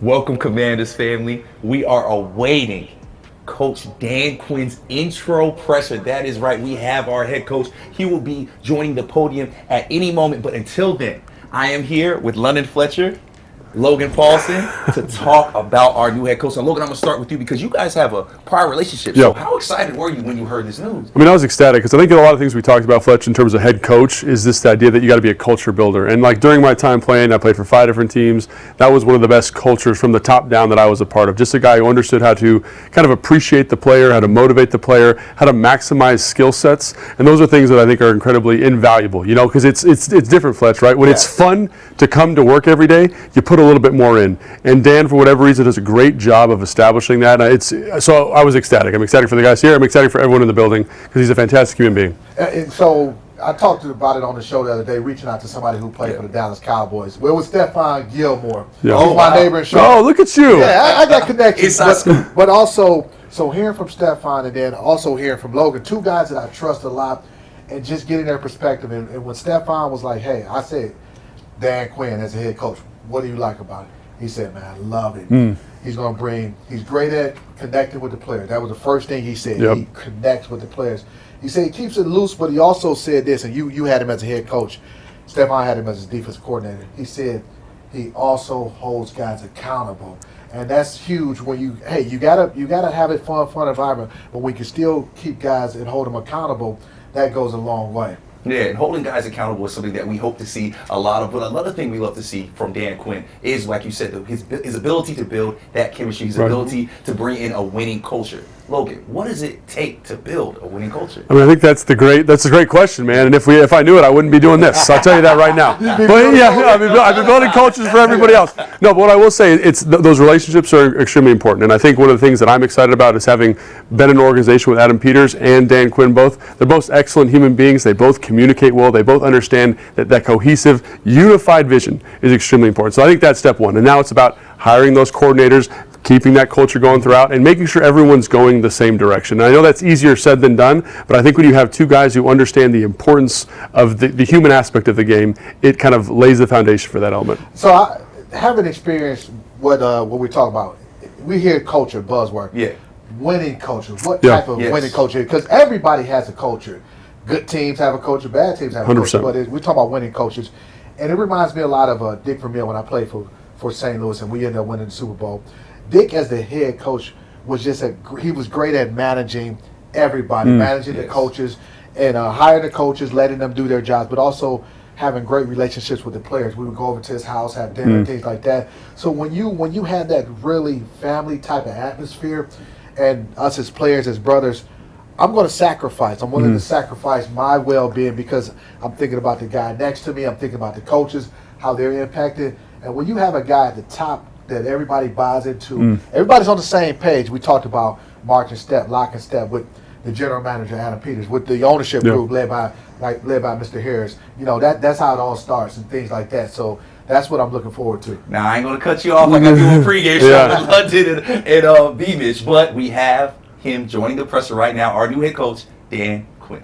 Welcome, Commanders family. We are awaiting Coach Dan Quinn's intro pressure. That is right. We have our head coach. He will be joining the podium at any moment. But until then, I am here with London Fletcher, Logan Paulson, to talk about our new head coach. And Logan, I'm going to start with you because you guys have a prior relationship. So how excited were you when you heard this news? I mean, I was ecstatic because I think a lot of things we talked about, Fletch, in terms of head coach is this idea that you got to be a culture builder. And like during my time playing, I played for 5 different teams. That was one of the best cultures from the top down that I was a part of. Just a guy who understood how to kind of appreciate the player, how to motivate the player, how to maximize skill sets. And those are things that I think are incredibly invaluable, you know, because it's different, Fletch, right? When it's fun to come to work every day, you put a little bit more in. And Dan, for whatever reason, does a great job of establishing that. So I was ecstatic. I'm ecstatic for the guys here. I'm excited for everyone in the building because he's a fantastic human being. And so I talked about it on the show the other day, reaching out to somebody who played for the Dallas Cowboys. Where was Stephon Gilmore? Yeah. He's my neighbor in Charlotte. Oh, look at you. Yeah, I got connections. but also, so hearing from Stephon and then also hearing from Logan, two guys that I trust a lot, and just getting their perspective. And when Stephon was like, hey, I said, Dan Quinn as a head coach, what do you like about it? He said, man, I love it. He's going to he's great at connecting with the players. That was the first thing he said. He connects with the players. He said he keeps it loose, but he also said this, and you had him as a head coach. Stephon had him as his defensive coordinator. He said he also holds guys accountable. And that's huge when you gotta have a fun environment, but we can still keep guys and hold them accountable. That goes a long way. Yeah, and holding guys accountable is something that we hope to see a lot of. But another thing we love to see from Dan Quinn is, like you said, his ability to build that chemistry, his ability to bring in a winning culture. Logan, what does it take to build a winning culture? I mean, I think that's a great question, man. And if I knew it, I wouldn't be doing this. I'll tell you that right now. But yeah, I've been building cultures for everybody else. No, but what I will say, those relationships are extremely important. And I think one of the things that I'm excited about is having been in an organization with Adam Peters and Dan Quinn both. They're both excellent human beings. They both communicate well. They both understand that cohesive, unified vision is extremely important. So I think that's step one. And now it's about hiring those coordinators, keeping that culture going throughout, and making sure everyone's going the same direction. And I know that's easier said than done, but I think when you have two guys who understand the importance of the human aspect of the game, it kind of lays the foundation for that element. So I haven't experienced what we talk about. We hear culture, buzzword. Yeah. Winning culture. What type of winning culture? Because everybody has a culture. Good teams have a culture, bad teams have a 100%. culture. But we talk about winning cultures. And it reminds me a lot of Dick Vermeil when I played for St. Louis and we ended up winning the Super Bowl. Dick, as the head coach, was he was great at managing everybody, managing the coaches, and hiring the coaches, letting them do their jobs, but also having great relationships with the players. We would go over to his house, have dinner, things like that. So when you had that really family type of atmosphere, and us as players, as brothers, I'm going to sacrifice. I'm willing to sacrifice my well-being because I'm thinking about the guy next to me. I'm thinking about the coaches, how they're impacted. And when you have a guy at the top that everybody buys into, everybody's on the same page. We talked about march and step, lock and step with the general manager, Adam Peters, with the ownership group led by Mr. Harris. You know, that's how it all starts and things like that. So that's what I'm looking forward to. Now, I ain't going to cut you off like I do a pregame show with London and Beamish, but we have him joining the presser right now, our new head coach, Dan Quinn.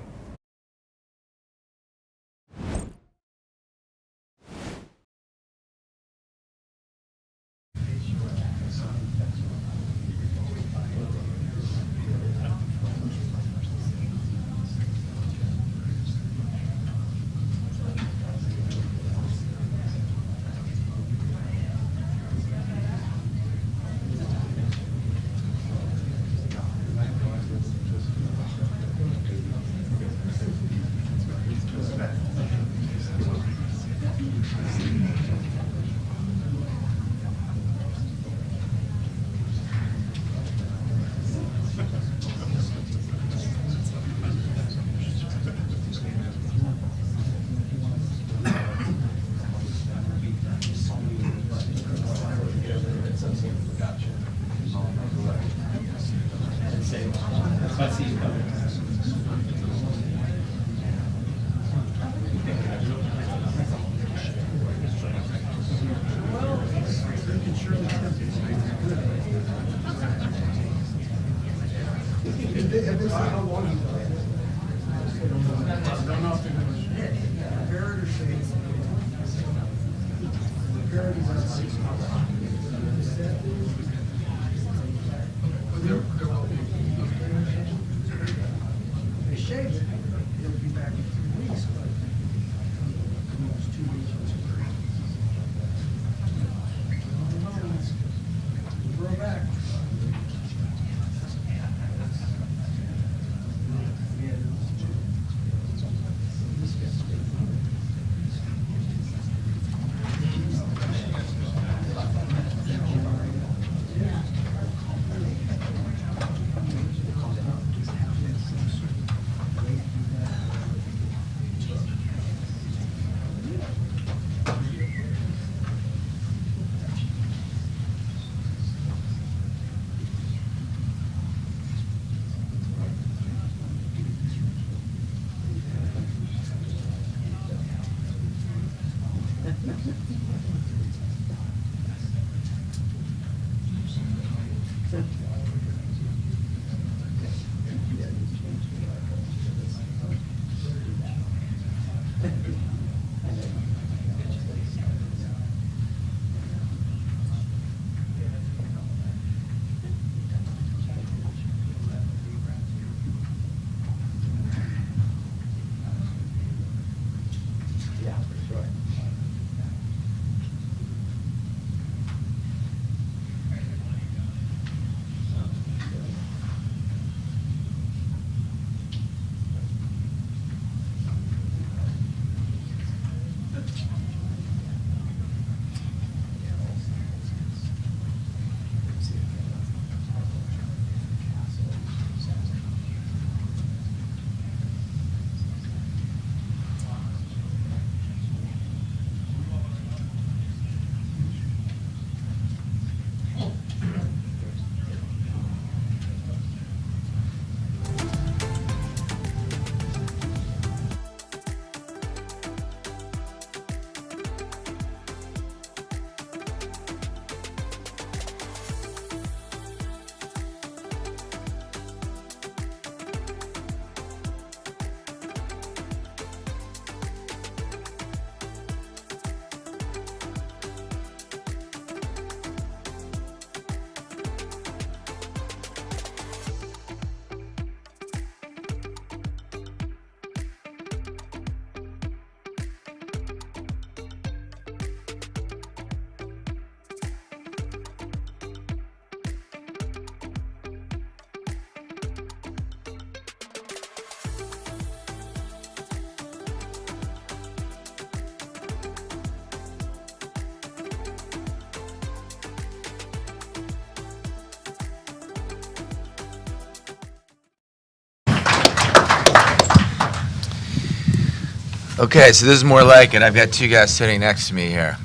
Okay, so this is more like it. I've got two guys sitting next to me here.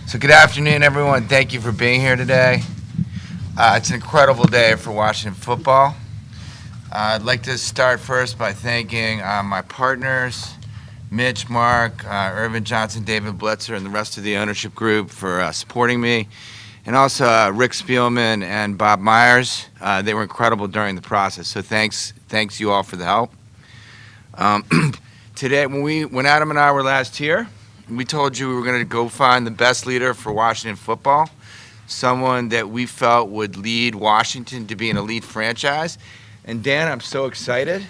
So good afternoon, everyone. Thank you for being here today. It's an incredible day for Washington football. I'd like to start first by thanking my partners, Mitch, Mark, Irvin Johnson, David Blitzer, and the rest of the ownership group for supporting me. And also Rick Spielman and Bob Myers. They were incredible during the process, so thanks you all for the help. Today, when Adam and I were last here, we told you we were going to go find the best leader for Washington football, someone that we felt would lead Washington to be an elite franchise. And Dan, I'm so excited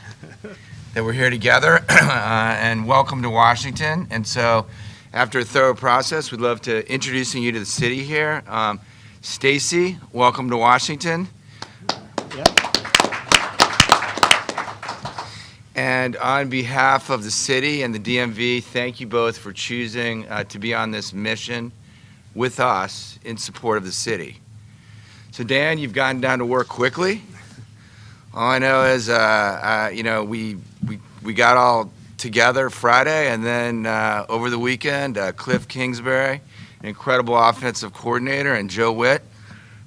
that we're here together, and welcome to Washington. And so, after a thorough process, we'd love to introducing you to the city here. Stacy, welcome to Washington. And on behalf of the city and the DMV, thank you both for choosing to be on this mission with us in support of the city. So Dan, you've gotten down to work quickly. All I know is, we got all together Friday, and then over the weekend, Cliff Kingsbury, an incredible offensive coordinator, and Joe Witt,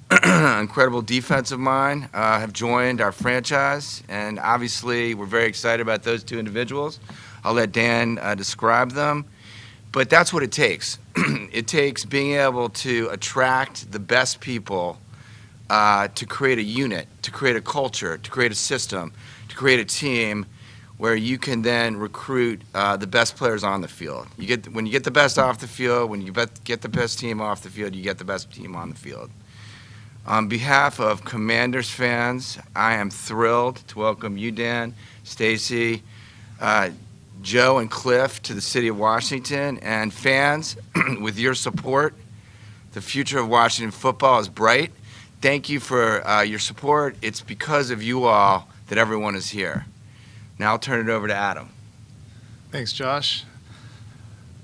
incredible defensive mind, have joined our franchise, and obviously we're very excited about those two individuals. I'll let Dan describe them, but that's what it takes. It takes being able to attract the best people to create a unit, to create a culture, to create a system, to create a team where you can then recruit the best players on the field. When you get the best off the field, when you get the best team off the field, you get the best team on the field. On behalf of Commanders fans, I am thrilled to welcome you, Dan, Stacy, Joe, and Cliff to the city of Washington. And fans, with your support, the future of Washington football is bright. Thank you for your support. It's because of you all that everyone is here. Now I'll turn it over to Adam. Thanks, Josh.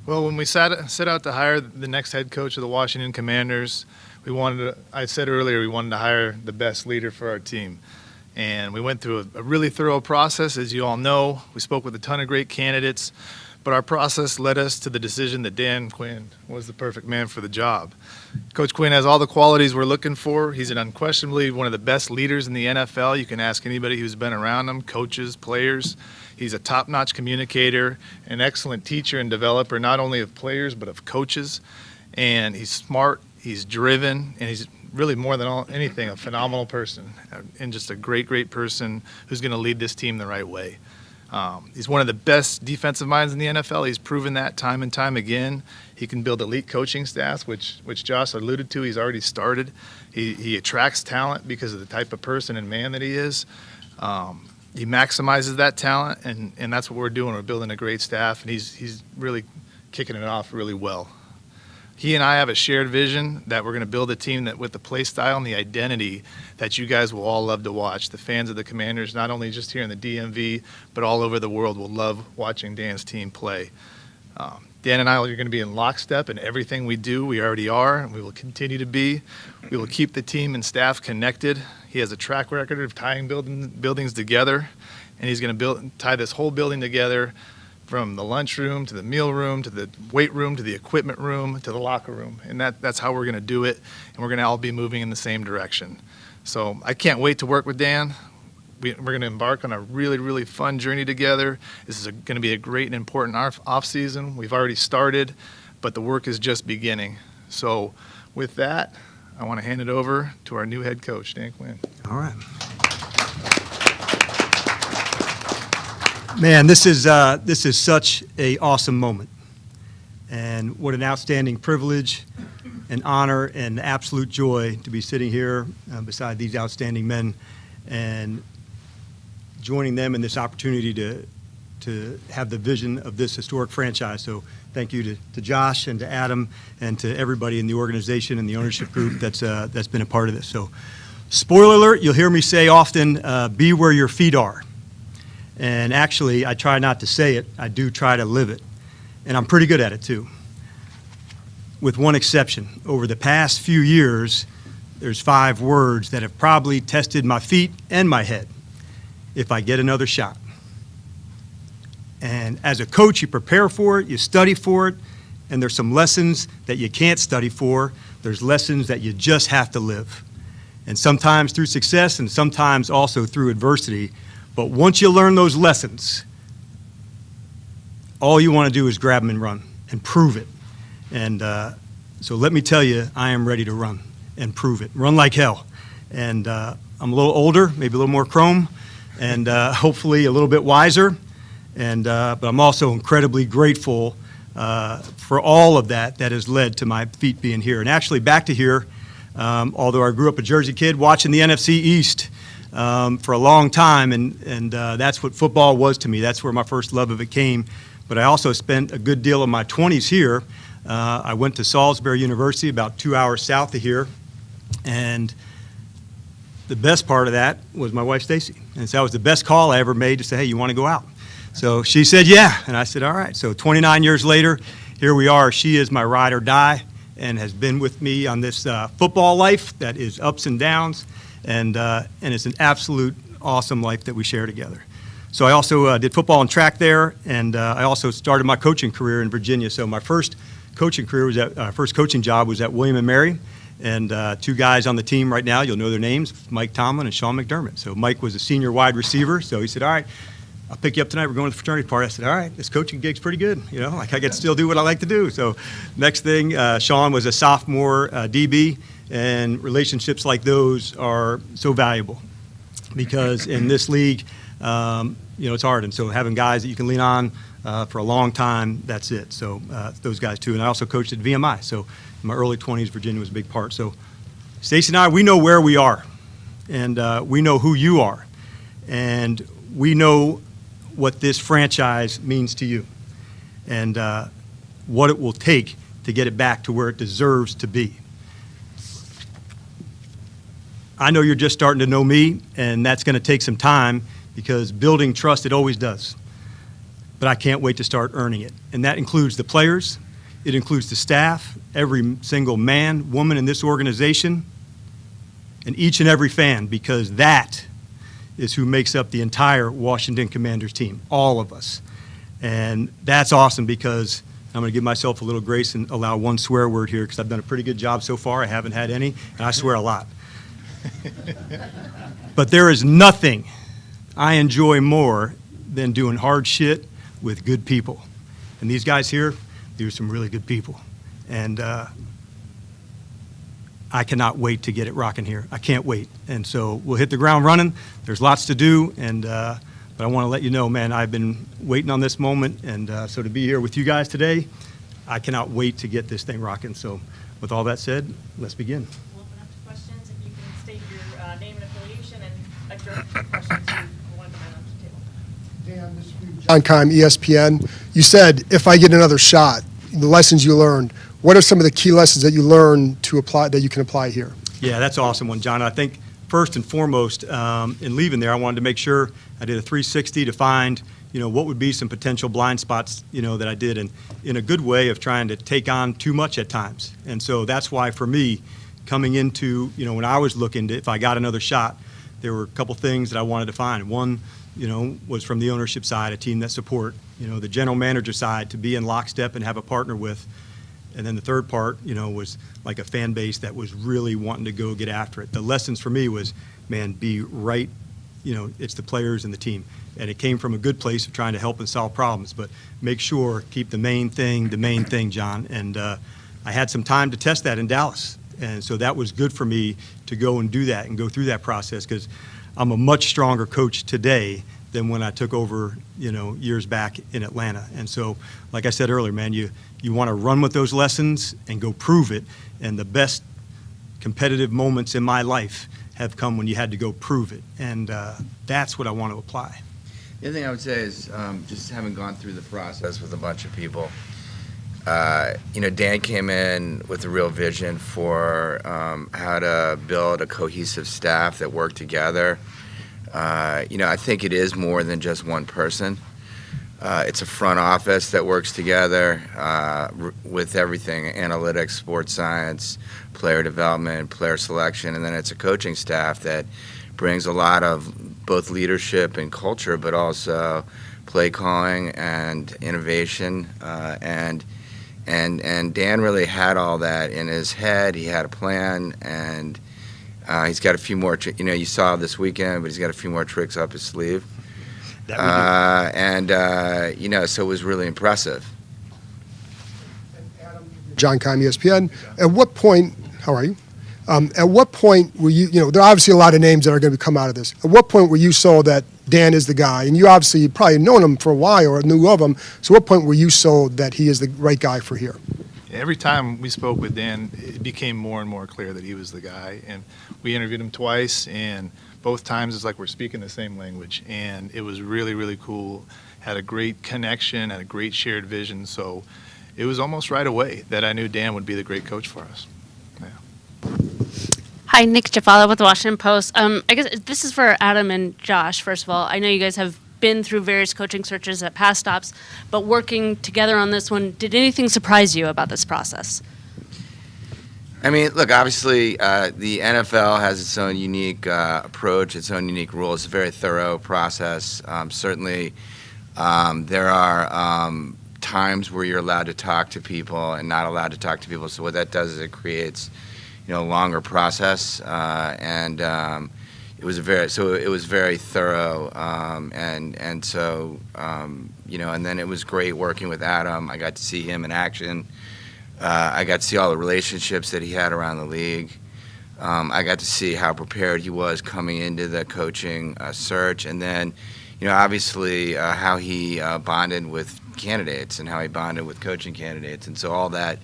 Well, when we set out to hire the next head coach of the Washington Commanders, I said earlier, we wanted to hire the best leader for our team. And we went through a really thorough process. As you all know, we spoke with a ton of great candidates, but our process led us to the decision that Dan Quinn was the perfect man for the job. Coach Quinn has all the qualities we're looking for. He's unquestionably one of the best leaders in the NFL. You can ask anybody who's been around him, coaches, players. He's a top-notch communicator, an excellent teacher and developer, not only of players but of coaches. And he's smart, he's driven, and he's really more than anything a phenomenal person, and just a great, great person who's going to lead this team the right way. He's one of the best defensive minds in the NFL. He's proven that time and time again. He can build elite coaching staffs, which Josh alluded to. He's already started. He attracts talent because of the type of person and man that he is. He maximizes that talent, and that's what we're doing. We're building a great staff, and he's really kicking it off really well. He and I have a shared vision that we're going to build a team that with the play style and the identity that you guys will all love to watch. The fans of the Commanders, not only just here in the DMV, but all over the world, will love watching Dan's team play. Dan and I are going to be in lockstep in everything we do. We already are, and we will continue to be. We will keep the team and staff connected. He has a track record of tying buildings together, and he's going to tie this whole building together, from the lunchroom to the meal room to the weight room to the equipment room to the locker room. And that's how we're going to do it, and we're going to all be moving in the same direction. So I can't wait to work with Dan. We're going to embark on a really, really fun journey together. This is going to be a great and important off-season. We've already started, but the work is just beginning. So with that, I want to hand it over to our new head coach, Dan Quinn. All right. Man, this is such an awesome moment, and what an outstanding privilege and honor and absolute joy to be sitting here beside these outstanding men and joining them in this opportunity to have the vision of this historic franchise. So thank you to Josh and to Adam and to everybody in the organization and the ownership group that's been a part of this. So spoiler alert, you'll hear me say often, be where your feet are. And actually, I try not to say it. I do try to live it. And I'm pretty good at it, too. With one exception. Over the past few years, there's 5 words that have probably tested my feet and my head. If I get another shot. And as a coach, you prepare for it, you study for it, and there's some lessons that you can't study for. There's lessons that you just have to live. And sometimes through success and sometimes also through adversity. But once you learn those lessons, all you want to do is grab them and run and prove it. And so let me tell you, I am ready to run and prove it. Run like hell. And I'm a little older, maybe a little more chrome, and hopefully a little bit wiser. And but I'm also incredibly grateful for all of that has led to my feet being here. And actually back to here, although I grew up a Jersey kid watching the NFC East, for a long time, and that's what football was to me. That's where my first love of it came. But I also spent a good deal of my 20s here. I went to Salisbury University, about 2 hours south of here, and the best part of that was my wife, Stacy. And so that was the best call I ever made to say, hey, you want to go out? So she said, yeah, and I said, all right. So 29 years later, here we are. She is my ride or die and has been with me on this football life that is ups and downs. And it's an absolute awesome life that we share together. So I also did football and track there, and I also started my coaching career in Virginia. So my first coaching job was at William & Mary, and 2 guys on the team right now, you'll know their names, Mike Tomlin and Sean McDermott. So Mike was a senior wide receiver, so he said, all right, I'll pick you up tonight. We're going to the fraternity party. I said, all right, this coaching gig's pretty good. You know, like I get to still do what I like to do. So next thing, Sean was a sophomore DB. And relationships like those are so valuable because in this league, it's hard. And so having guys that you can lean on for a long time, that's it. So those guys too. And I also coached at VMI. So in my early 20s, Virginia was a big part. So Stacey and I, we know where we are, and we know who you are, and we know what this franchise means to you, and what it will take to get it back to where it deserves to be. I know you're just starting to know me, and that's going to take some time because building trust, it always does. But I can't wait to start earning it. And that includes the players, it includes the staff, every single man, woman in this organization, and each and every fan, because that is who makes up the entire Washington Commanders team, all of us. And that's awesome because I'm going to give myself a little grace and allow one swear word here because I've done a pretty good job so far. I haven't had any, and I swear a lot. But there is nothing I enjoy more than doing hard shit with good people. And these guys here, these are some really good people. And I cannot wait to get it rocking here. I can't wait. And so we'll hit the ground running. There's lots to do, and but I want to let you know, man, I've been waiting on this moment, and so to be here with you guys today, I cannot wait to get this thing rocking. So with all that said, let's begin. We'll open up to questions. If you can state your name and affiliation and address questions you want to come on the table. Dan, this is for you. John Keim, ESPN. You said, if I get another shot, the lessons you learned, what are some of the key lessons that you learned to apply, that you can apply here? Yeah, that's an awesome one, John. I think first and foremost, in leaving there, I wanted to make sure I did a 360 to find, what would be some potential blind spots, that I did, and in a good way of trying to take on too much at times. And so that's why, for me, coming into, when I was looking to, if I got another shot, there were a couple things that I wanted to find. One, was from the ownership side, a team that support, the general manager side, to be in lockstep and have a partner with. And then the third part, was like a fan base that was really wanting to go get after it. The lessons for me was, man, be right, it's the players and the team. And it came from a good place of trying to help and solve problems, but make sure, keep the main thing, John. And I had some time to test that in Dallas. And so that was good for me to go and do that and go through that process, because I'm a much stronger coach today than when I took over, years back in Atlanta. And so, like I said earlier, man, you want to run with those lessons and go prove it. And the best competitive moments in my life have come when you had to go prove it. And that's what I want to apply. The other thing I would say is just having gone through the process with a bunch of people, Dan came in with a real vision for how to build a cohesive staff that worked together. I think it is more than just one person. It's a front office that works together with everything: analytics, sports science, player development, player selection, and then it's a coaching staff that brings a lot of both leadership and culture, but also play calling and innovation. And Dan really had all that in his head. He had a plan, and he's got a few more. You saw this weekend, but he's got a few more tricks up his sleeve. So it was really impressive. John Keim, ESPN. At what point, how are you? At what point were you, there are obviously a lot of names that are going to come out of this. At what point were you sold that Dan is the guy? And you obviously probably known him for a while or knew of him. So what point were you sold that he is the right guy for here? Every time we spoke with Dan, it became more and more clear that he was the guy. And we interviewed him twice, and both times it's like we're speaking the same language. And it was really, really cool. Had a great connection, had a great shared vision. So it was almost right away that I knew Dan would be the great coach for us. Yeah. Hi, Nick Jafala with the Washington Post. I guess this is for Adam and Josh, first of all. I know you guys have been through various coaching searches at past stops, but working together on this one, did anything surprise you about this process? I mean, look, obviously the NFL has its own unique approach, its own unique rules. It's a very thorough process. Certainly there are times where you're allowed to talk to people and not allowed to talk to people. So what that does is it creates, a longer process. It was very thorough, and so and then it was great working with Adam. I got to see him in action. I got to see all the relationships that he had around the league. I got to see how prepared he was coming into the coaching search, and then, obviously how he bonded with candidates and how he bonded with coaching candidates, and so all that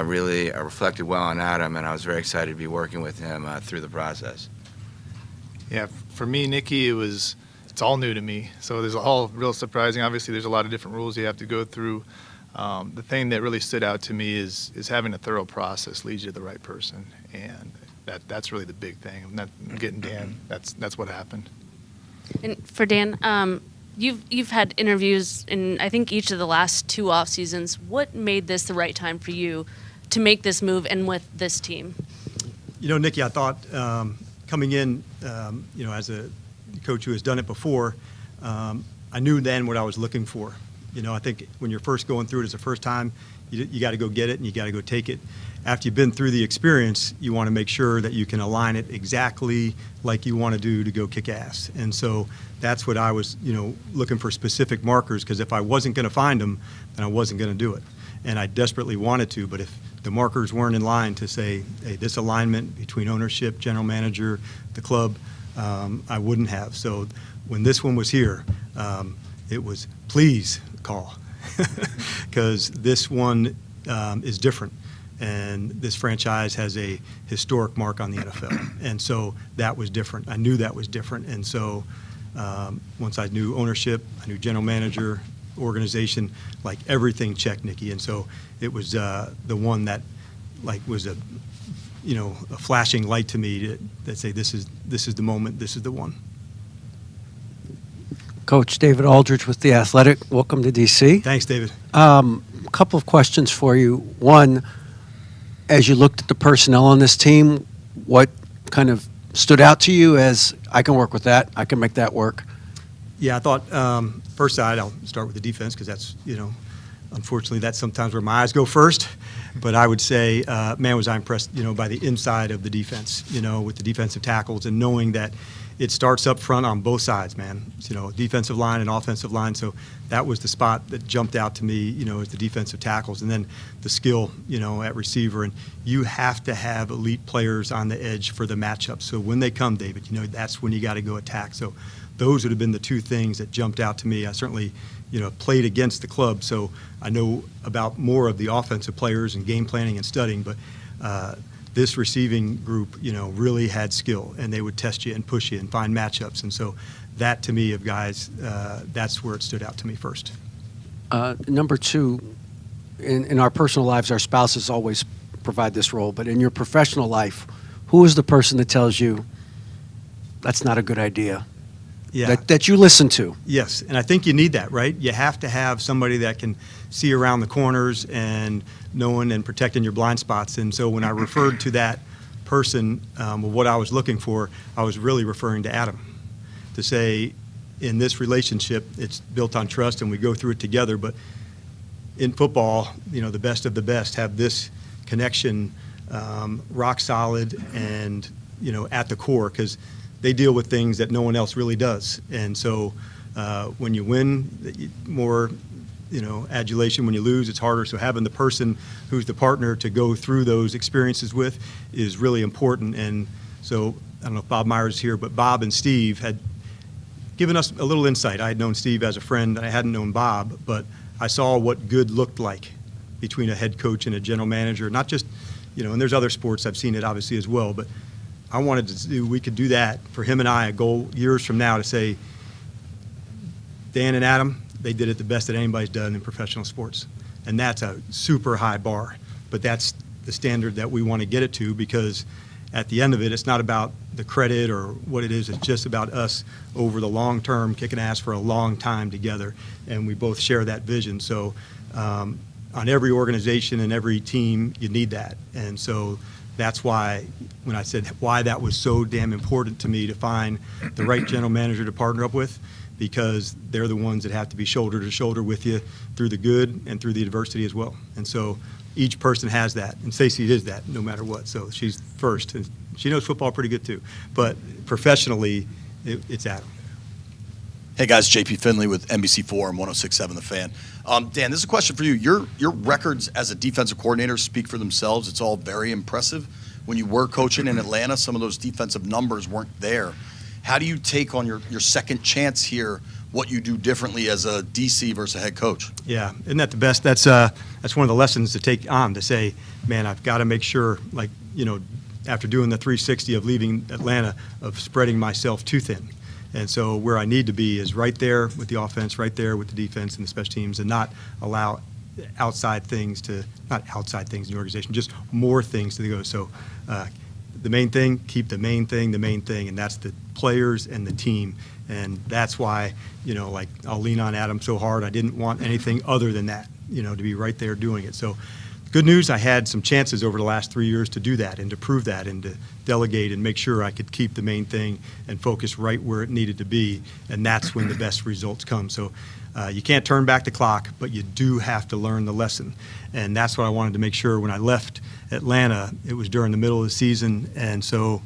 really reflected well on Adam, and I was very excited to be working with him through the process. Yeah, for me, Nikki, it's all new to me. So there's all real surprising. Obviously, there's a lot of different rules you have to go through. The thing that really stood out to me is having a thorough process leads you to the right person, and that's really the big thing. Not getting Dan. That's what happened. And for Dan, you've had interviews in I think each of the last 2 off seasons. What made this the right time for you to make this move and with this team? Nikki, I thought coming in, as a coach who has done it before, I knew then what I was looking for. I think when you're first going through it as a first time, you got to go get it and you got to go take it. after you've been through the experience, you want to make sure that you can align it exactly like you want to do to go kick ass. And so that's what I was, looking for specific markers, because if I wasn't going to find them, then I wasn't going to do it. And I desperately wanted to, but if the markers weren't in line to say, hey, this alignment between ownership, general manager, the club, I wouldn't have. So when this one was here, it was please call, because this one is different. And this franchise has a historic mark on the NFL. And so that was different. I knew that was different. And so once I knew ownership, I knew general manager, organization, like everything checked, Nikki. And so it was the one that was a flashing light to me that say, this is the moment, this is the one. Coach David Aldridge with The Athletic. Welcome to DC. Thanks, David. A couple of questions for you. One, as you looked at the personnel on this team, what kind of stood out to you as, I can work with that, I can make that work? Yeah, I thought, first side, I'll start with the defense, because that's, unfortunately, that's sometimes where my eyes go first. But I would say, man, was I impressed, by the inside of the defense, with the defensive tackles, and knowing that it starts up front on both sides, man. Defensive line and offensive line. So that was the spot that jumped out to me, as the defensive tackles. And then the skill, at receiver. And you have to have elite players on the edge for the matchup. So when they come, David, that's when you got to go attack. So those would have been the two things that jumped out to me. I certainly, played against the club, so I know about more of the offensive players and game planning and studying. But this receiving group, really had skill, and they would test you and push you and find matchups. And so that, to me, of guys, that's where it stood out to me first. Number two, in our personal lives, our spouses always provide this role, but in your professional life, who is the person that tells you that's not a good idea? Yeah. That you listen to? Yes, and I think you need that, right? You have to have somebody that can see around the corners and knowing and protecting your blind spots. And so when I referred to that person, what I was looking for, I was really referring to Adam, to say, in this relationship, it's built on trust and we go through it together. But in football, the best of the best have this connection rock solid and, at the core, because they deal with things that no one else really does. And so when you win, more, adulation. When you lose, it's harder. So having the person who's the partner to go through those experiences with is really important. And so I don't know if Bob Myers is here, but Bob and Steve had given us a little insight. I had known Steve as a friend, and I hadn't known Bob, but I saw what good looked like between a head coach and a general manager. Not just, and there's other sports I've seen it obviously as well, but I wanted to do, we could do that for him and I, a goal years from now to say, Dan and Adam, they did it the best that anybody's done in professional sports. And that's a super high bar, but that's the standard that we want to get it to, because at the end of it, it's not about the credit or what it is. It's just about us over the long term, kicking ass for a long time together. And we both share that vision. So on every organization and every team, you need that. And so that's why when I said why that was so damn important to me to find the right general manager to partner up with, because they're the ones that have to be shoulder to shoulder with you through the good and through the adversity as well. And so each person has that, and Stacey is that no matter what. So she's first, and she knows football pretty good too. But professionally, it's Adam. Hey guys, JP Finley with NBC4 and 106.7 The Fan. Dan, this is a question for you. Your records as a defensive coordinator speak for themselves. It's all very impressive. When you were coaching in Atlanta, some of those defensive numbers weren't there. How do you take on your second chance here, what you do differently as a DC versus a head coach? Yeah, isn't that the best? That's one of the lessons to take on, to say, man, I've got to make sure, like, after doing the 360 of leaving Atlanta, of spreading myself too thin. And so where I need to be is right there with the offense, right there with the defense and the special teams, and not allow outside things in the organization, just more things to go. So the main thing, keep the main thing, and that's the players and the team. And that's why, I'll lean on Adam so hard. I didn't want anything other than that, to be right there doing it. So good news, I had some chances over the last 3 years to do that and to prove that and to delegate and make sure I could keep the main thing and focus right where it needed to be. And that's when the best results come. So you can't turn back the clock, but you do have to learn the lesson. And that's what I wanted to make sure when I left Atlanta, it was during the middle of the season, and so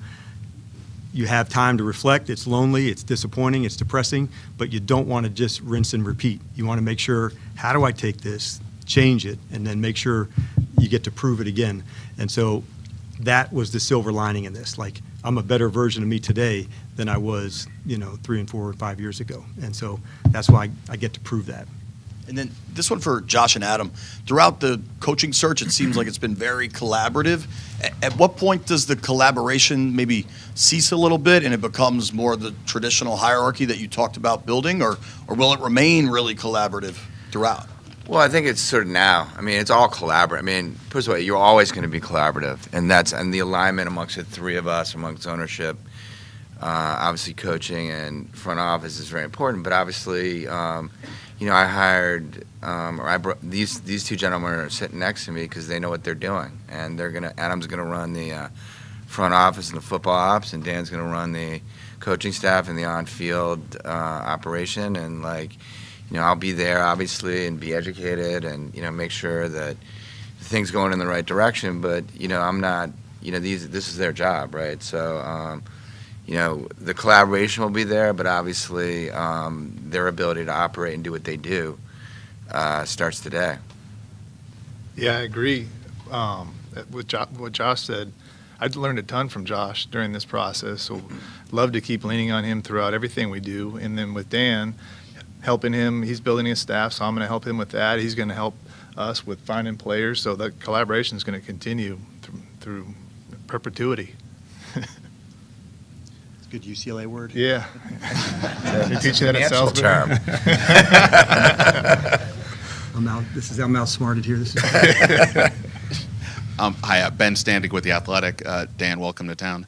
you have time to reflect. It's lonely, it's disappointing, it's depressing, but you don't want to just rinse and repeat. You want to make sure, how do I take this, change it, and then make sure you get to prove it again. And so that was the silver lining in this. Like, I'm a better version of me today than I was, 3 and 4 and 5 years ago. And so that's why I get to prove that. And then this one for Josh and Adam. Throughout the coaching search, it seems like it's been very collaborative. At what point does the collaboration maybe cease a little bit and it becomes more the traditional hierarchy that you talked about building, or will it remain really collaborative throughout? Well, I think it's sort of now. I mean, it's all collaborative. I mean, put it this way, you're always going to be collaborative, and the alignment amongst the three of us, amongst ownership, obviously coaching and front office is very important. But obviously, I hired these two gentlemen are sitting next to me because they know what they're doing, and Adam's gonna run the front office and the football ops, and Dan's gonna run the coaching staff and the on-field operation, and I'll be there obviously and be educated and make sure that things going in the right direction. But I'm not. This is their job, right? So. The collaboration will be there, but obviously their ability to operate and do what they do starts today. Yeah, I agree with what Josh said. I've learned a ton from Josh during this process, so love to keep leaning on him throughout everything we do. And then with Dan, helping him, he's building his staff, so I'm going to help him with that. He's going to help us with finding players, so the collaboration is going to continue through perpetuity. Good UCLA word. Yeah. You're teaching that at Financial Salisbury. term. I'm outsmarted here. This is Hi, Ben Standing with The Athletic. Dan, welcome to town.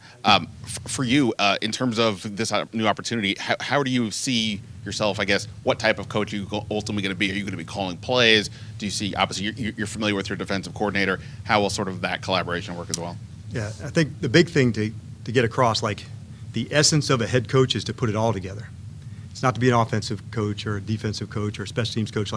For you, in terms of this new opportunity, how do you see yourself, I guess, what type of coach are you ultimately going to be? Are you going to be calling plays? Do you see, obviously, you're familiar with your defensive coordinator. How will sort of that collaboration work as well? Yeah, I think the big thing to get across, the essence of a head coach is to put it all together. It's not to be an offensive coach or a defensive coach or a special teams coach.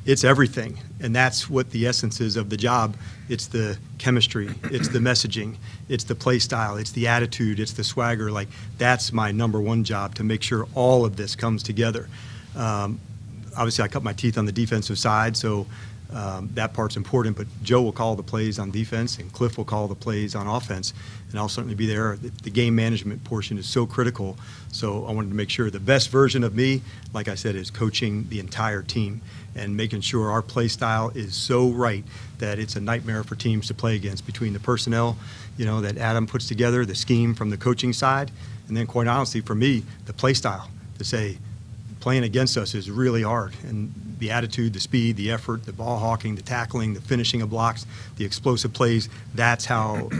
It's everything, and that's what the essence is of the job. It's the chemistry, it's the messaging, it's the play style, it's the attitude, it's the swagger. That's my number one job, to make sure all of this comes together. Obviously, I cut my teeth on the defensive side, so that part's important, but Joe will call the plays on defense, and Cliff will call the plays on offense, and I'll certainly be there. The game management portion is so critical, so I wanted to make sure the best version of me, like I said, is coaching the entire team and making sure our play style is so right that it's a nightmare for teams to play against, between the personnel, that Adam puts together, the scheme from the coaching side, and then quite honestly for me, the play style, to say playing against us is really hard, and the attitude, the speed, the effort, the ball hawking, the tackling, the finishing of blocks, the explosive plays, that's how,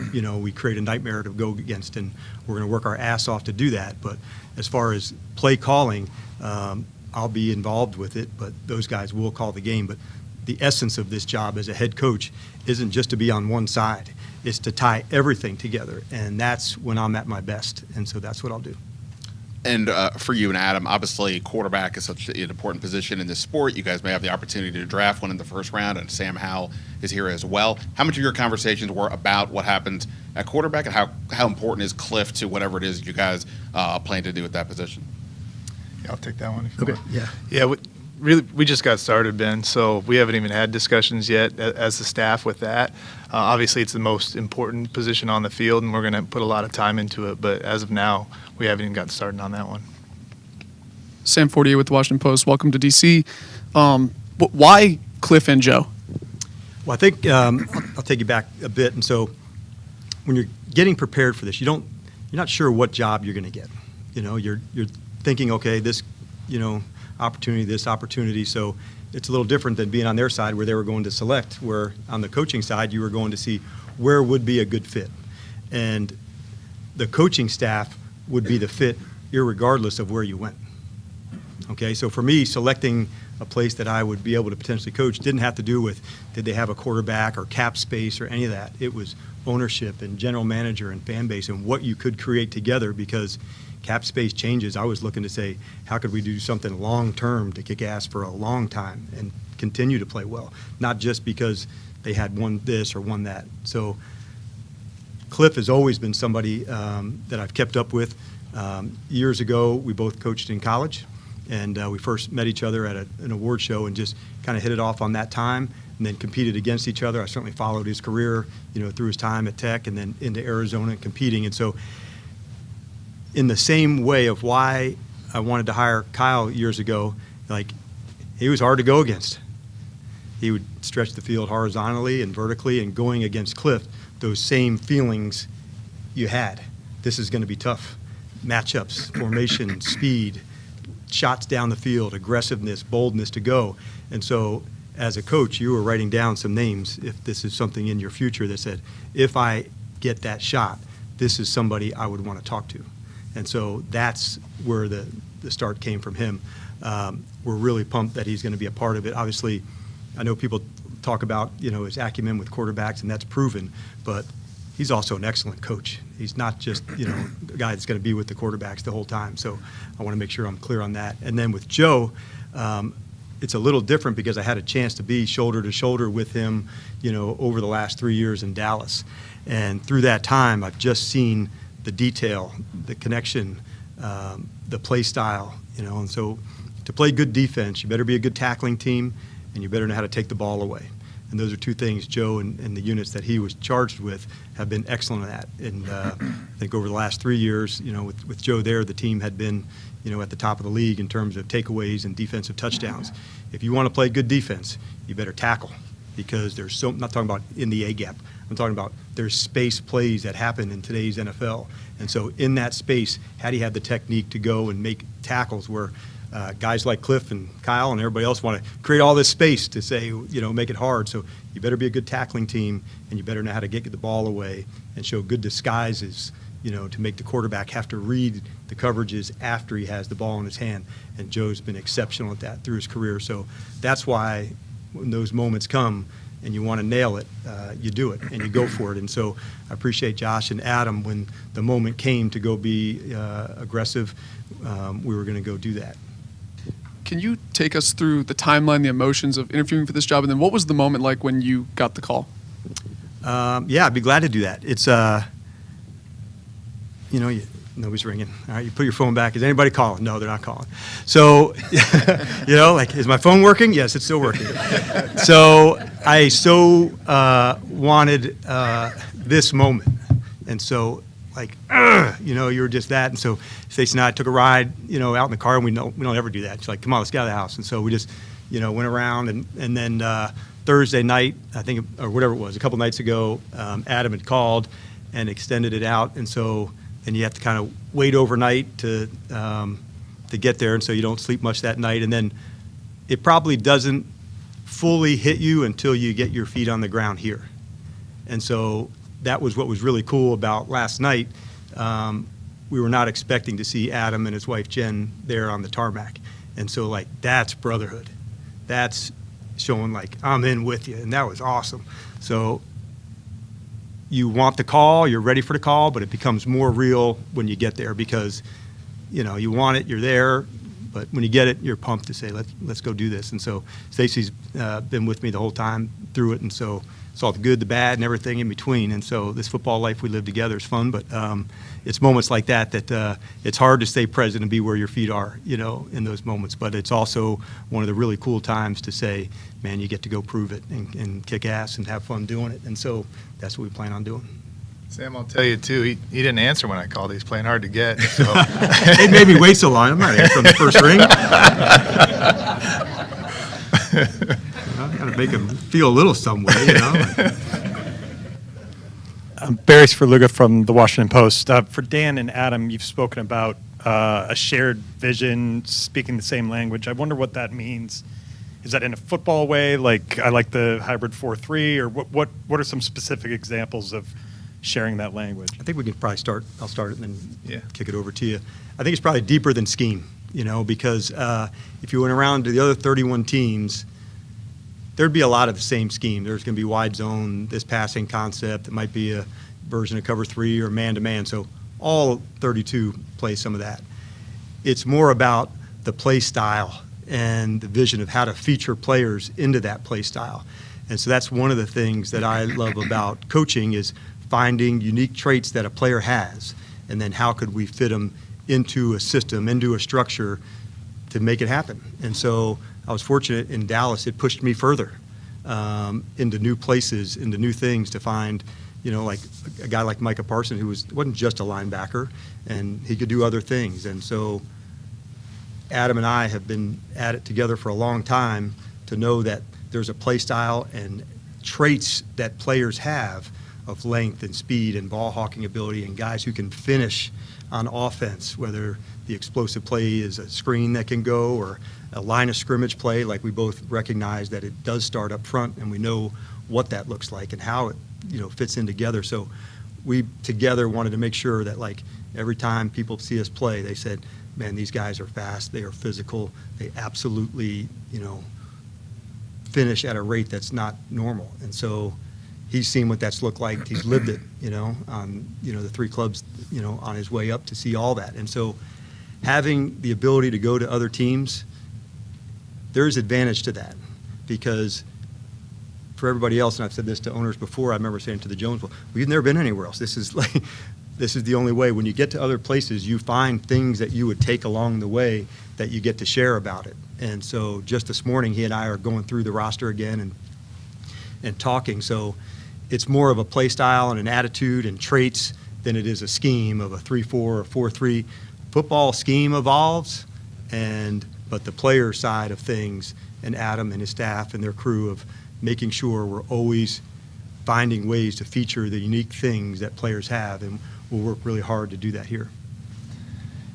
we create a nightmare to go against, and we're going to work our ass off to do that. But as far as play calling, I'll be involved with it, but those guys will call the game. But the essence of this job as a head coach isn't just to be on one side. It's to tie everything together, and that's when I'm at my best, and so that's what I'll do. And for you and Adam, obviously quarterback is such an important position in this sport. You guys may have the opportunity to draft one in the first round, and Sam Howell is here as well. How much of your conversations were about what happened at quarterback, and how important is Cliff to whatever it is you guys plan to do at that position? Yeah, I'll take that one if you want. Yeah. Yeah, we just got started, Ben, so we haven't even had discussions yet as the staff with that. Obviously, it's the most important position on the field, and we're going to put a lot of time into it, but as of now, we haven't even gotten started on that one. Sam Fortier with the Washington Post. Welcome to D.C. Why Cliff and Joe? Well, I think I'll take you back a bit. And so when you're getting prepared for this, you're not sure what job you're going to get. You're thinking, okay, this, opportunity. So it's a little different than being on their side, where they were going to select, where on the coaching side, you were going to see where would be a good fit. And the coaching staff would be the fit irregardless of where you went. Okay, so for me, selecting a place that I would be able to potentially coach didn't have to do with did they have a quarterback or cap space or any of that. It was ownership and general manager and fan base and what you could create together, because cap space changes. I was looking to say, how could we do something long term to kick ass for a long time and continue to play well? Not just because they had won this or won that. So Cliff has always been somebody that I've kept up with. Years ago, we both coached in college, and we first met each other at an award show and just kind of hit it off on that time, and then competed against each other. I certainly followed his career, through his time at Tech and then into Arizona and competing. And so in the same way of why I wanted to hire Kyle years ago, like, he was hard to go against. He would stretch the field horizontally and vertically, and going against Cliff, those same feelings you had. This is going to be tough. Matchups, formation, speed, shots down the field, aggressiveness, boldness to go. And so as a coach, you were writing down some names if this is something in your future that said, if I get that shot, this is somebody I would want to talk to. And so that's where the start came from him. We're really pumped that he's going to be a part of it. Obviously, I know people talk about, his acumen with quarterbacks, and that's proven, but he's also an excellent coach. He's not just, a guy that's going to be with the quarterbacks the whole time. So I want to make sure I'm clear on that. And then with Joe, it's a little different because I had a chance to be shoulder to shoulder with him, over the last 3 years in Dallas. And through that time, I've just seen the detail, the connection, the play style, and so to play good defense, you better be a good tackling team, and you better know how to take the ball away. And those are two things Joe and the units that he was charged with have been excellent at. And I think over the last 3 years, with Joe there, the team had been, at the top of the league in terms of takeaways and defensive touchdowns. If you want to play good defense, you better tackle, because I'm not talking about in the A gap. I'm talking about there's space plays that happen in today's NFL. And so in that space, how do you have the technique to go and make tackles where guys like Cliff and Kyle and everybody else want to create all this space to say, make it hard. So you better be a good tackling team, and you better know how to get the ball away and show good disguises, to make the quarterback have to read the coverages after he has the ball in his hand. And Joe's been exceptional at that through his career. So that's why when those moments come and you want to nail it, you do it and you go for it. And so I appreciate Josh and Adam when the moment came to go be aggressive, we were going to go do that. Can you take us through the timeline, the emotions of interviewing for this job, and then what was the moment like when you got the call? Yeah, I'd be glad to do that. It's, nobody's ringing. All right, you put your phone back. Is anybody calling? No, they're not calling. So, is my phone working? Yes, it's still working. So I wanted this moment. And so, you were just that. And so Stacey and I took a ride, out in the car, and we don't ever do that. She's like, come on, let's get out of the house. And so we just, went around, and then Thursday night, I think, or whatever it was, a couple nights ago, Adam had called and extended it out. And so then you have to kind of wait overnight to get there, and so you don't sleep much that night. And then it probably doesn't fully hit you until you get your feet on the ground here. And so that was what was really cool about last night. We were not expecting to see Adam and his wife Jen there on the tarmac. And so, that's brotherhood. That's showing, I'm in with you. And that was awesome. So you want the call, you're ready for the call, but it becomes more real when you get there because, you want it, you're there. But when you get it, you're pumped to say, let's go do this. And so Stacey's been with me the whole time through it. And so it's all the good, the bad, and everything in between. And so this football life we live together is fun. But it's moments like that it's hard to stay present and be where your feet are, in those moments. But it's also one of the really cool times to say, man, you get to go prove it and kick ass and have fun doing it. And so that's what we plan on doing. Sam, I'll tell you, too, he didn't answer when I called. He's playing hard to get. So. It made me wait so long. I'm not answering the first ring. Got to make him feel a little some way, I'm Barry Sverluga from the Washington Post. For Dan and Adam, you've spoken about a shared vision, speaking the same language. I wonder what that means. Is that in a football way, I like the hybrid 4-3, or what are some specific examples of sharing that language? I think we can probably start. I'll start it and then kick it over to you. I think it's probably deeper than scheme, because if you went around to the other 31 teams, there'd be a lot of the same scheme. There's going to be wide zone, this passing concept. It might be a version of cover 3 or man-to-man. So all 32 play some of that. It's more about the play style and the vision of how to feature players into that play style. And so that's one of the things that I love about coaching is finding unique traits that a player has, and then how could we fit them into a system, into a structure to make it happen. And so I was fortunate in Dallas, it pushed me further into new places, into new things to find, like a guy like Micah Parsons who wasn't just a linebacker, and he could do other things. And so Adam and I have been at it together for a long time to know that there's a play style and traits that players have of length and speed and ball hawking ability, and guys who can finish on offense, whether the explosive play is a screen that can go or a line of scrimmage play. Like, we both recognize that it does start up front, and we know what that looks like and how it fits in together. So we together wanted to make sure that, like, every time people see us play, they said, man, these guys are fast, they are physical, they absolutely finish at a rate that's not normal. And so he's seen what that's looked like. He's lived it, on the 3 clubs, on his way up to see all that. And so having the ability to go to other teams, there's advantage to that, because for everybody else, and I've said this to owners before, I remember saying to the Jones, well, we've never been anywhere else. This is the only way. When you get to other places, you find things that you would take along the way that you get to share about it. And so just this morning, he and I are going through the roster again and talking. So it's more of a play style and an attitude and traits than it is a scheme of a 3-4 or 4-3. Football scheme evolves, but the player side of things, and Adam and his staff and their crew of making sure we're always finding ways to feature the unique things that players have, and we'll work really hard to do that here.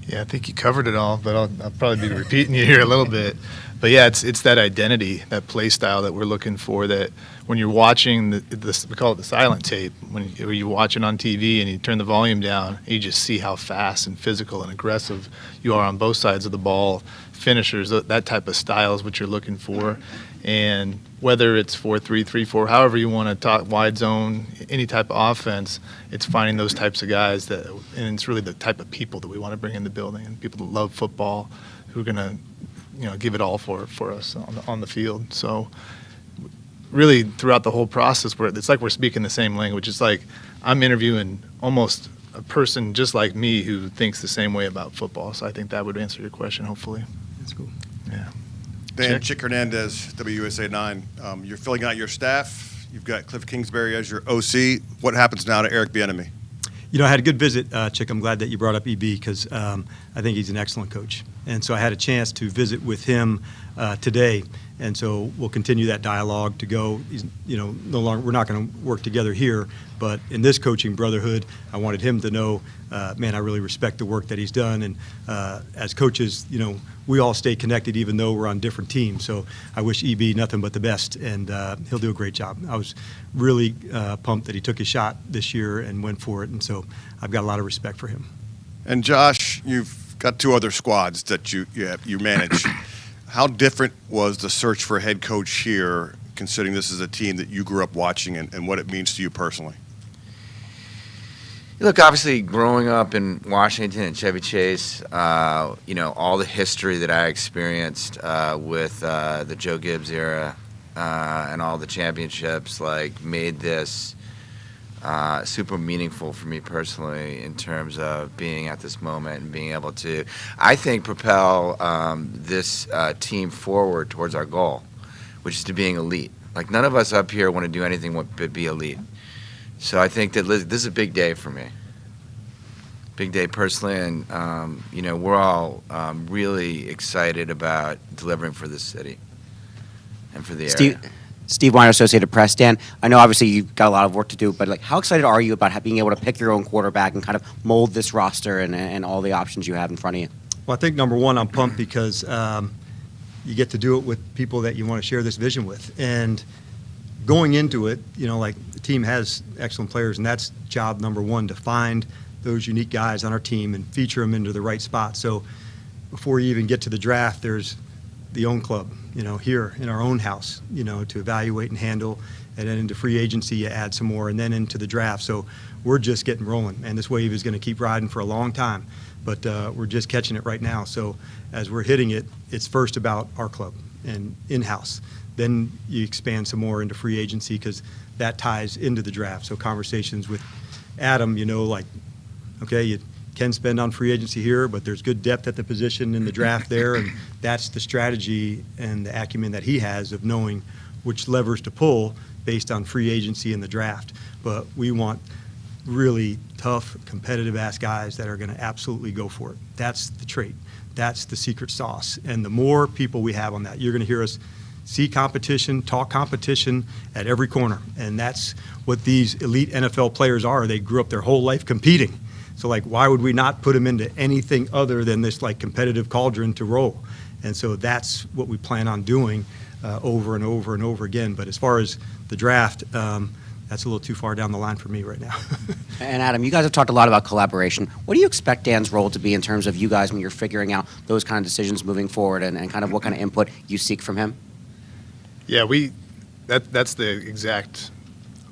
Yeah, I think you covered it all, but I'll probably be repeating you here a little bit. But yeah, it's that identity, that play style that we're looking for, that when you're watching we call it the silent tape, when you watch it on TV and you turn the volume down, you just see how fast and physical and aggressive you are on both sides of the ball. Finishers, that type of style is what you're looking for. And whether it's 4-3, 3-4, however you want to talk, wide zone, any type of offense, it's finding those types of guys and it's really the type of people that we want to bring in the building, and people that love football, who are going to, give it all for us on the field. So really throughout the whole process, it's like we're speaking the same language. It's like I'm interviewing almost a person just like me who thinks the same way about football. So I think that would answer your question, hopefully. That's cool. Yeah. Dan, Chick Hernandez, WUSA 9. You're filling out your staff. You've got Cliff Kingsbury as your OC. What happens now to Eric Bieniemy? I had a good visit, Chick. I'm glad that you brought up EB, because I think he's an excellent coach. And so I had a chance to visit with him today, and so we'll continue that dialogue to go. He's, no longer, we're not going to work together here, but in this coaching brotherhood, I wanted him to know, man, I really respect the work that he's done. And as coaches, we all stay connected even though we're on different teams. So I wish EB nothing but the best, and he'll do a great job. I was really pumped that he took his shot this year and went for it, and so I've got a lot of respect for him. And Josh, you've got 2 other squads that you manage. How different was the search for a head coach here, considering this is a team that you grew up watching, and what it means to you personally? Look, obviously, growing up in Washington and Chevy Chase, all the history that I experienced with the Joe Gibbs era and all the championships, made this super meaningful for me personally in terms of being at this moment and being able to, I think, propel this team forward towards our goal, which is to being elite. None of us up here want to do anything but be elite. So I think that this is a big day for me. Big day personally, and we're all really excited about delivering for this city and for the area. Steve Weiner, Associated Press. Dan, I know obviously you've got a lot of work to do, but how excited are you about being able to pick your own quarterback and kind of mold this roster and all the options you have in front of you? Well, I think number one, I'm pumped because you get to do it with people that you want to share this vision with. And going into it, the team has excellent players, and that's job number one, to find those unique guys on our team and feature them into the right spot. So before you even get to the draft, there's the own club, here in our own house, to evaluate and handle. And then into free agency, you add some more, and then into the draft. So we're just getting rolling, and this wave is going to keep riding for a long time. But we're just catching it right now. So as we're hitting it, it's first about our club and in-house. Then you expand some more into free agency because that ties into the draft. So conversations with Adam, like, okay, you can spend on free agency here, but there's good depth at the position in the draft there, and that's the strategy and the acumen that he has of knowing which levers to pull based on free agency and the draft. But we want really tough, competitive-ass guys that are going to absolutely go for it. That's the trait. That's the secret sauce. And the more people we have on that, you're going to hear us see competition, talk competition at every corner. And that's what these elite NFL players are. They grew up their whole life competing. So, why would we not put them into anything other than this, competitive cauldron to roll? And so that's what we plan on doing over and over and over again. But as far as the draft, that's a little too far down the line for me right now. And Adam, you guys have talked a lot about collaboration. What do you expect Dan's role to be in terms of you guys when you're figuring out those kind of decisions moving forward, and kind of what kind of input you seek from him? Yeah, that's the exact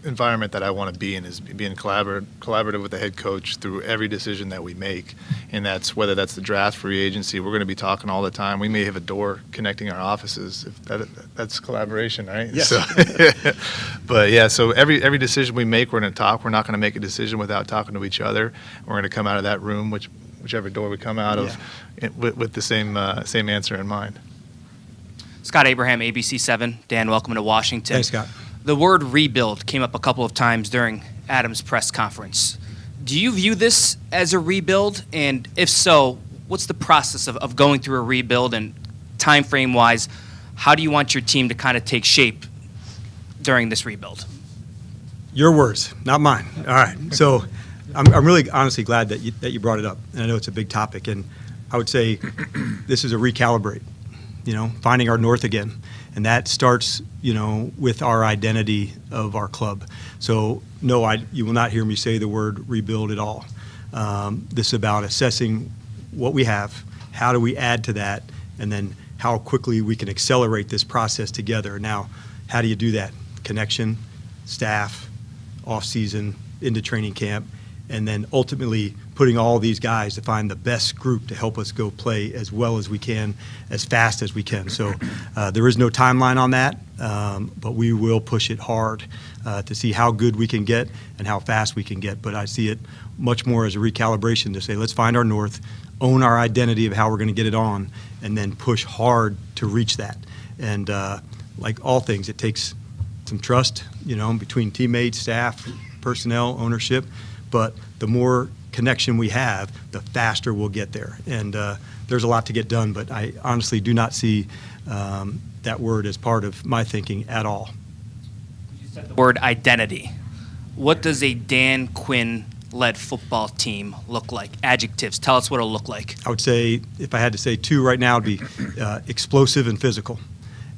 environment that I want to be in, is being collaborative with the head coach through every decision that we make. And that's whether that's the draft, free agency. We're going to be talking all the time. We may have a door connecting our offices. That's collaboration, right? Yes. So, but yeah, so every decision we make, we're going to talk. We're not going to make a decision without talking to each other. We're going to come out of that room, whichever door we come out of, with the same answer in mind. Scott Abraham, ABC7. Dan, welcome to Washington. Thanks, Scott. The word rebuild came up a couple of times during Adam's press conference. Do you view this as a rebuild? And if so, what's the process of going through a rebuild, and time frame wise, how do you want your team to kind of take shape during this rebuild? Your words, not mine. All right. So I'm really honestly glad that you brought it up. And I know it's a big topic. And I would say this is a recalibrate, finding our north again. And that starts, with our identity of our club. So, no, you will not hear me say the word rebuild at all. This is about assessing what we have, how do we add to that, and then how quickly we can accelerate this process together. Now, how do you do that? Connection, staff, off-season, into training camp, and then ultimately putting all these guys to find the best group to help us go play as well as we can, as fast as we can. So there is no timeline on that, but we will push it hard to see how good we can get and how fast we can get. But I see it much more as a recalibration to say, let's find our north, own our identity of how we're going to get it on, and then push hard to reach that. And like all things, it takes some trust, between teammates, staff, personnel, ownership. But the more connection we have, the faster we'll get there. And there's a lot to get done, but I honestly do not see that word as part of my thinking at all. You said the word identity. What does a Dan Quinn-led football team look like? Adjectives. Tell us what it'll look like. I would say, if I had to say two right now, it'd be explosive and physical.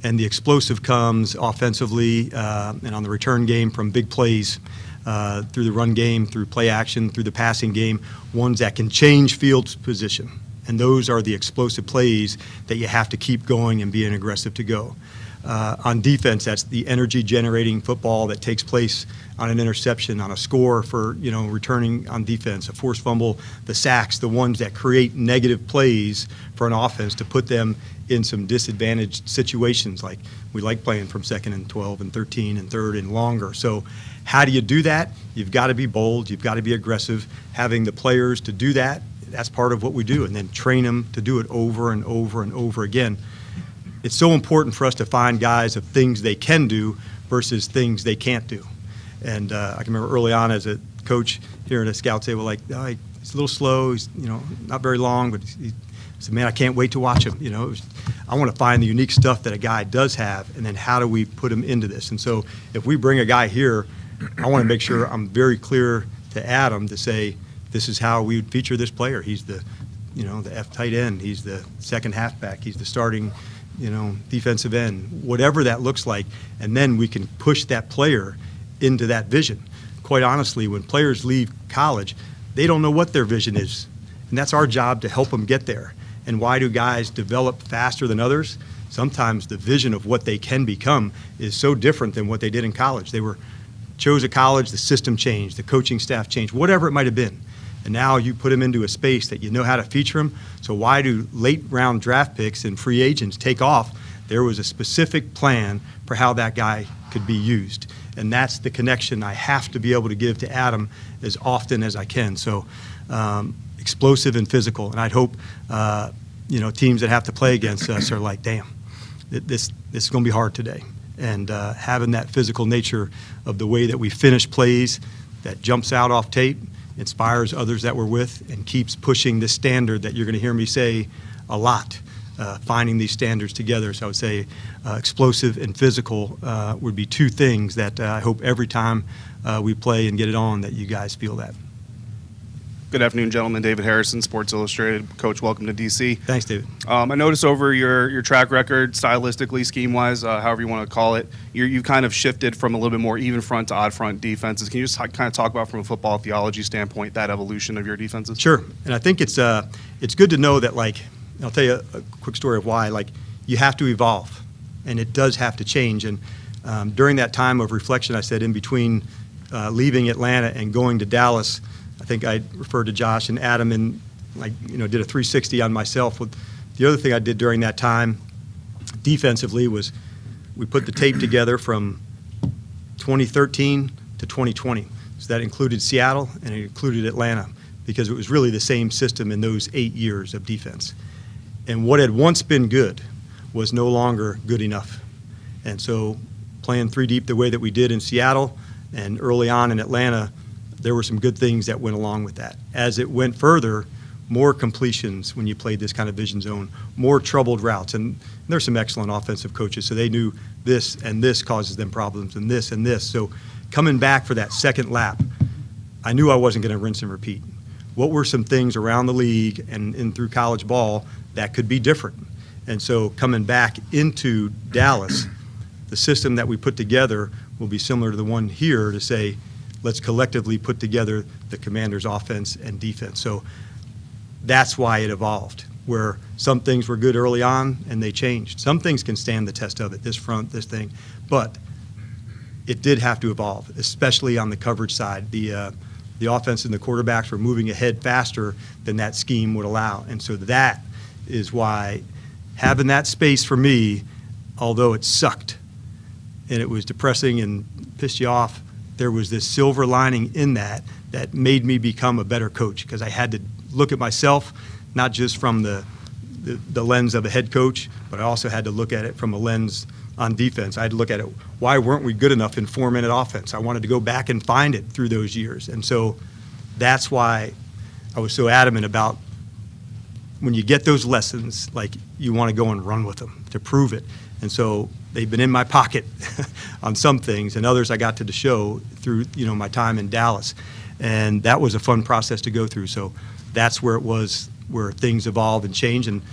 And the explosive comes offensively and on the return game from big plays. Through the run game, through play action, through the passing game, ones that can change field position. And those are the explosive plays that you have to keep going and being aggressive to go. On defense, that's the energy-generating football that takes place on an interception, on a score for, returning on defense, a forced fumble, the sacks, the ones that create negative plays for an offense to put them in some disadvantaged situations, like we like playing from 2nd and 12 and 13 and 3rd and longer. So how do you do that? You've got to be bold. You've got to be aggressive. Having the players to do that, that's part of what we do, and then train them to do it over and over and over again. It's so important for us to find guys of things they can do versus things they can't do. And I can remember early on as a coach hearing a scout say, well, he's a little slow. He's, not very long, but I said, man, I can't wait to watch him. I want to find the unique stuff that a guy does have, and then how do we put him into this? And so if we bring a guy here, I want to make sure I'm very clear to Adam to say, this is how we would feature this player. He's the F tight end. He's the second halfback. He's the starting, defensive end, whatever that looks like. And then we can push that player into that vision. Quite honestly, when players leave college, they don't know what their vision is. And that's our job to help them get there. And why do guys develop faster than others? Sometimes the vision of what they can become is so different than what they did in college. They chose a college, the system changed, the coaching staff changed, whatever it might have been. And now you put them into a space that you know how to feature them. So why do late round draft picks and free agents take off? There was a specific plan for how that guy could be used. And that's the connection I have to be able to give to Adam as often as I can. So explosive and physical. And I'd hope, teams that have to play against us are like, damn, this is going to be hard today. And having that physical nature of the way that we finish plays that jumps out off tape, inspires others that we're with, and keeps pushing this standard that you're going to hear me say a lot, finding these standards together. So I would say explosive and physical would be two things that I hope every time we play and get it on that you guys feel that. Good afternoon, gentlemen. David Harrison, Sports Illustrated. Coach, welcome to D.C. Thanks, David. I noticed over your track record, stylistically, scheme-wise, however you want to call it, you've kind of shifted from a little bit more even front to odd front defenses. Can you just kind of talk about, from a football theology standpoint, that evolution of your defenses? Sure. And I think it's good to know that, like, I'll tell you a quick story of why. Like, you have to evolve, and it does have to change. And during that time of reflection, I said in between leaving Atlanta and going to Dallas, I think I referred to Josh and Adam and did a 360 on myself. The other thing I did during that time defensively was we put the tape together from 2013 to 2020. So that included Seattle and it included Atlanta because it was really the same system in those 8 years of defense. And what had once been good was no longer good enough. And so playing three deep the way that we did in Seattle and early on in Atlanta, there were some good things that went along with that. As it went further, more completions when you played this kind of vision zone, more troubled routes. And there's some excellent offensive coaches, so they knew this and this causes them problems and this and this. So coming back for that second lap, I knew I wasn't going to rinse and repeat. What were some things around the league and through college ball that could be different? And so coming back into Dallas, the system that we put together will be similar to the one here to say, let's collectively put together the Commanders' offense and defense. So that's why it evolved, where some things were good early on and they changed. Some things can stand the test of it, this front, this thing, but it did have to evolve, especially on the coverage side. The offense and the quarterbacks were moving ahead faster than that scheme would allow. And so that is why having that space for me, although it sucked and it was depressing and pissed you off, there was this silver lining in that made me become a better coach because I had to look at myself, not just from the lens of a head coach, but I also had to look at it from a lens on defense. I had to look at it, why weren't we good enough in 4-minute offense? I wanted to go back and find it through those years. And so that's why I was so adamant about when you get those lessons, like you want to go and run with them to prove it. And so they've been in my pocket on some things, and others I got to show through my time in Dallas, and that was a fun process to go through. So that's where it was, where things evolve and change, and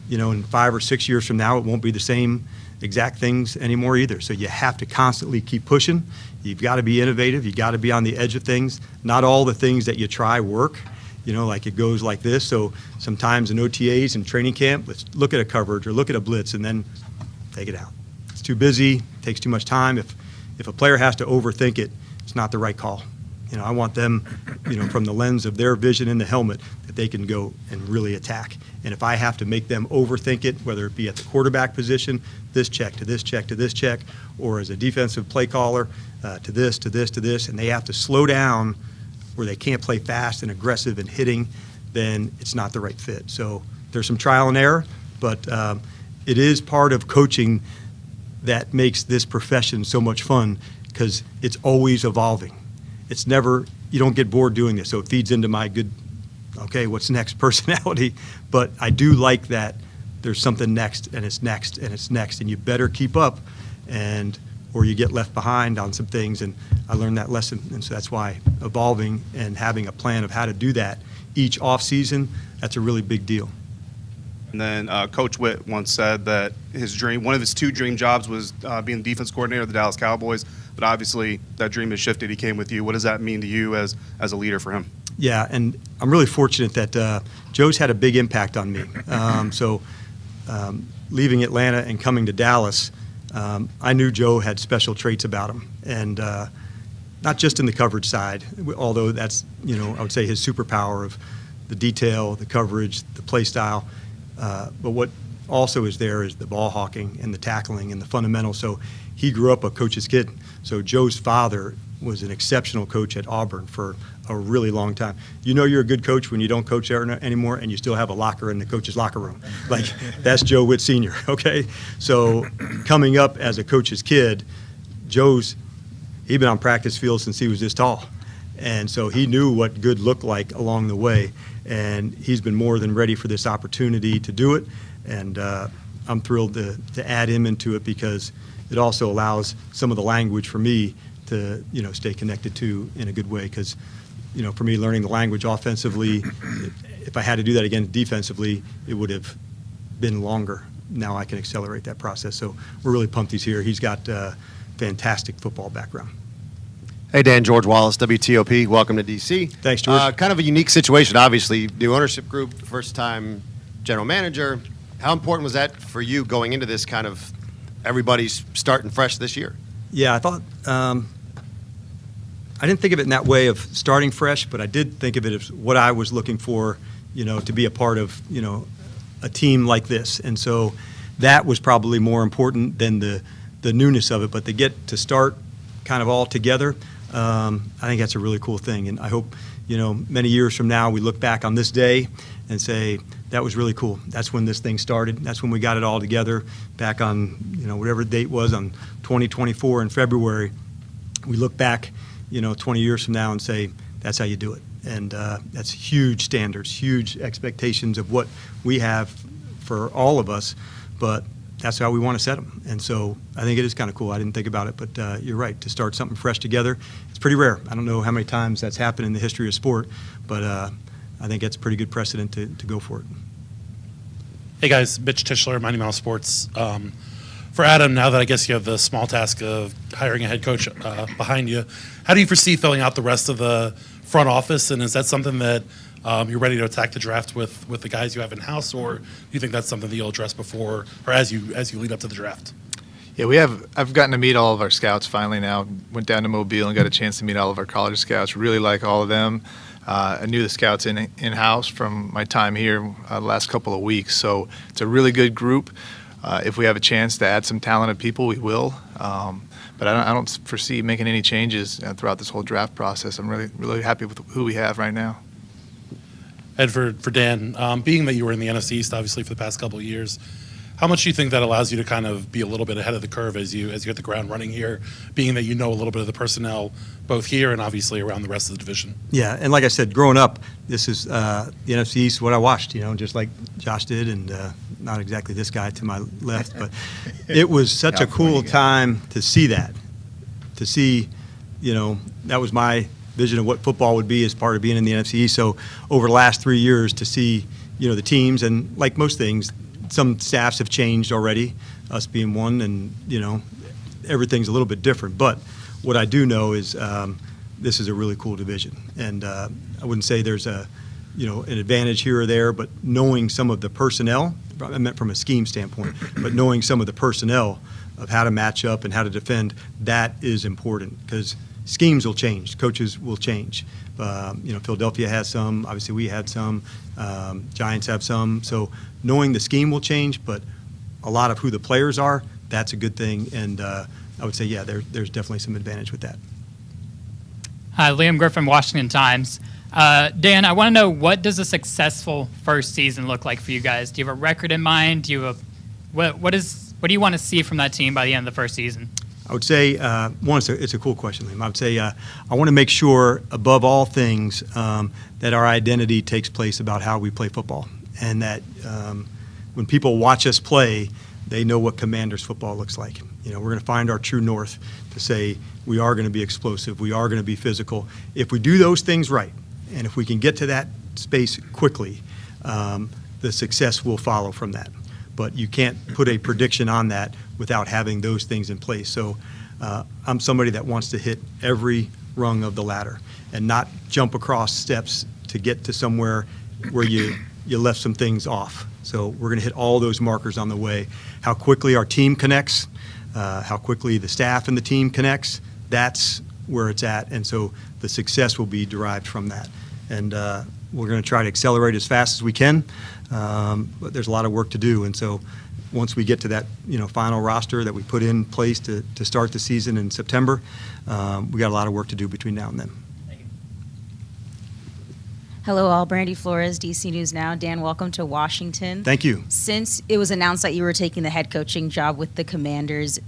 in 5 or 6 years from now, it won't be the same exact things anymore either. So you have to constantly keep pushing. You've got to be innovative. You got to be on the edge of things. Not all the things that you try work. Like it goes like this. So sometimes in OTAs and training camp, let's look at a coverage or look at a blitz and then take it out. It's too busy, takes too much time. If a player has to overthink it, it's not the right call. I want them, from the lens of their vision in the helmet, that they can go and really attack. And if I have to make them overthink it, whether it be at the quarterback position, this check to this check to this check, or as a defensive play caller, to this, to this, to this, and they have to slow down where they can't play fast and aggressive and hitting, then it's not the right fit. So there's some trial and error, but it is part of coaching that makes this profession so much fun because it's always evolving. It's never, you don't get bored doing this, so it feeds into my good, okay, what's next personality. But I do like that there's something next, and it's next, and it's next, and you better keep up, or you get left behind on some things. And I learned that lesson, and so that's why evolving and having a plan of how to do that each off season, that's a really big deal. And then Coach Witt once said that one of his 2 dream jobs was being the defense coordinator of the Dallas Cowboys. But obviously, that dream has shifted. He came with you. What does that mean to you as a leader for him? Yeah, and I'm really fortunate that Joe's had a big impact on me. Leaving Atlanta and coming to Dallas, I knew Joe had special traits about him, and not just in the coverage side, although that's I would say his superpower of the detail, the coverage, the play style. But what also is there is the ball hawking and the tackling and the fundamentals. So he grew up a coach's kid. So Joe's father was an exceptional coach at Auburn for a really long time. You know you're a good coach when you don't coach there anymore and you still have a locker in the coach's locker room. Like, that's Joe Witt Sr., okay? So coming up as a coach's kid, he'd been on practice field since he was this tall. And so he knew what good looked like along the way. And he's been more than ready for this opportunity to do it. And I'm thrilled to add him into it because it also allows some of the language for me to, stay connected to in a good way. Because, for me, learning the language offensively, if I had to do that again defensively, it would have been longer. Now I can accelerate that process. So we're really pumped he's here. He's got a fantastic football background. Hey, Dan, George Wallace, WTOP. Welcome to D.C. Thanks, George. Kind of a unique situation, obviously. New ownership group, first-time general manager. How important was that for you going into this kind of everybody's starting fresh this year? Yeah, I thought I didn't think of it in that way of starting fresh, but I did think of it as what I was looking for, to be a part of, a team like this. And so that was probably more important than the newness of it. But to get to start kind of all together, I think that's a really cool thing. And I hope, many years from now we look back on this day and say, that was really cool. That's when this thing started. That's when we got it all together back on, whatever the date was on 2024 in February. We look back, 20 years from now and say, that's how you do it. And that's huge standards, huge expectations of what we have for all of us, but that's how we want to set them. And so I think it is kind of cool. I didn't think about it, but you're right. To start something fresh together, it's pretty rare. I don't know how many times that's happened in the history of sport, but I think that's a pretty good precedent to go for it. Hey guys, Mitch Tischler, Mighty Mouse Sports. For Adam, now that I guess you have the small task of hiring a head coach behind you, how do you foresee filling out the rest of the front office? And is that something that you're ready to attack the draft with the guys you have in house, or do you think that's something that you'll address before or as you lead up to the draft? Yeah, I've gotten to meet all of our scouts finally now. Went down to Mobile and got a chance to meet all of our college scouts. Really like all of them. I knew the scouts in-house from my time here the last couple of weeks. So it's a really good group. If we have a chance to add some talented people, we will. But I don't foresee making any changes throughout this whole draft process. I'm really happy with who we have right now. And for Dan, being that you were in the NFC East, obviously, for the past couple of years, how much do you think that allows you to kind of be a little bit ahead of the curve as you hit the ground running here, being that you know a little bit of the personnel both here and obviously around the rest of the division? Yeah, and like I said, growing up, this is the NFC East, what I watched, just like Josh did, and not exactly this guy to my left, but it was such a cool time to see that. To see, that was my vision of what football would be as part of being in the NFC East. So over the last 3 years to see, the teams, and like most things, some staffs have changed already, us being one, and, everything's a little bit different. But what I do know is this is a really cool division. And I wouldn't say there's an advantage here or there, but knowing some of the personnel, I meant from a scheme standpoint, but knowing some of the personnel of how to match up and how to defend, that is important because schemes will change, coaches will change. Philadelphia has some, obviously we had some, Giants have some. So knowing the scheme will change, but a lot of who the players are, that's a good thing. And I would say, yeah, there's definitely some advantage with that. Hi, Liam Griffin, Washington Times. Dan, I want to know, what does a successful first season look like for you guys? Do you have a record in mind? Do you have what do you want to see from that team by the end of the first season? I would say, one, it's a cool question, Liam. I would say I want to make sure, above all things, that our identity takes place about how we play football, and that when people watch us play, they know what Commanders football looks like. We're going to find our true north to say we are going to be explosive, we are going to be physical. If we do those things right, and if we can get to that space quickly, the success will follow from that. But you can't put a prediction on that without having those things in place. So I'm somebody that wants to hit every rung of the ladder and not jump across steps to get to somewhere where you left some things off. So we're going to hit all those markers on the way. How quickly our team connects, how quickly the staff and the team connects, that's where it's at. And so the success will be derived from that. And we're going to try to accelerate as fast as we can, but there's a lot of work to do. And so once we get to that, final roster that we put in place to start the season in September, we got a lot of work to do between now and then. Hello, all. Brandy Flores, DC News Now. Dan, welcome to Washington. Thank you. Since it was announced that you were taking the head coaching job with the Commanders,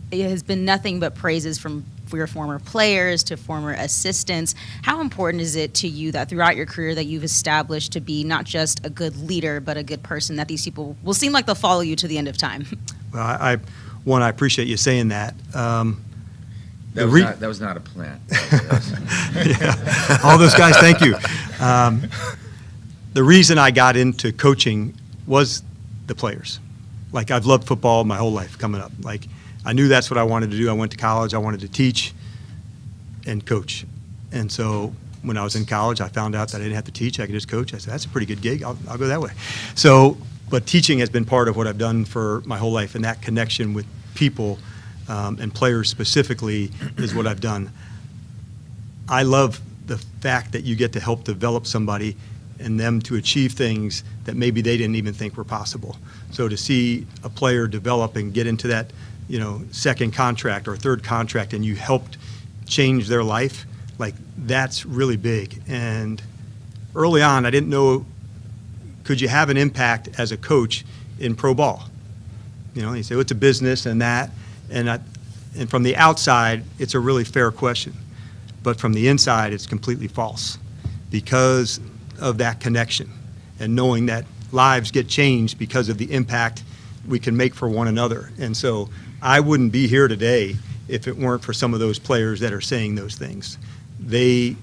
it has been nothing but praises from your former players to former assistants. How important is it to you that throughout your career that you've established to be not just a good leader, but a good person, that these people will seem like they'll follow you to the end of time? Well, I appreciate you saying that. That was not a plan. Yeah. All those guys, thank you. The reason I got into coaching was the players. Like, I've loved football my whole life coming up. Like, I knew that's what I wanted to do. I went to college. I wanted to teach and coach. And so when I was in college, I found out that I didn't have to teach. I could just coach. I said, that's a pretty good gig. I'll go that way. So, but teaching has been part of what I've done for my whole life, and that connection with people and players specifically is what I've done. I love the fact that you get to help develop somebody and them to achieve things that maybe they didn't even think were possible. So to see a player develop and get into that, second contract or third contract, and you helped change their life, like, that's really big. And early on, I didn't know, could you have an impact as a coach in pro ball? You say, well, it's a business and that, and from the outside, it's a really fair question. But from the inside, it's completely false because of that connection and knowing that lives get changed because of the impact we can make for one another. And so I wouldn't be here today if it weren't for some of those players that are saying those things. They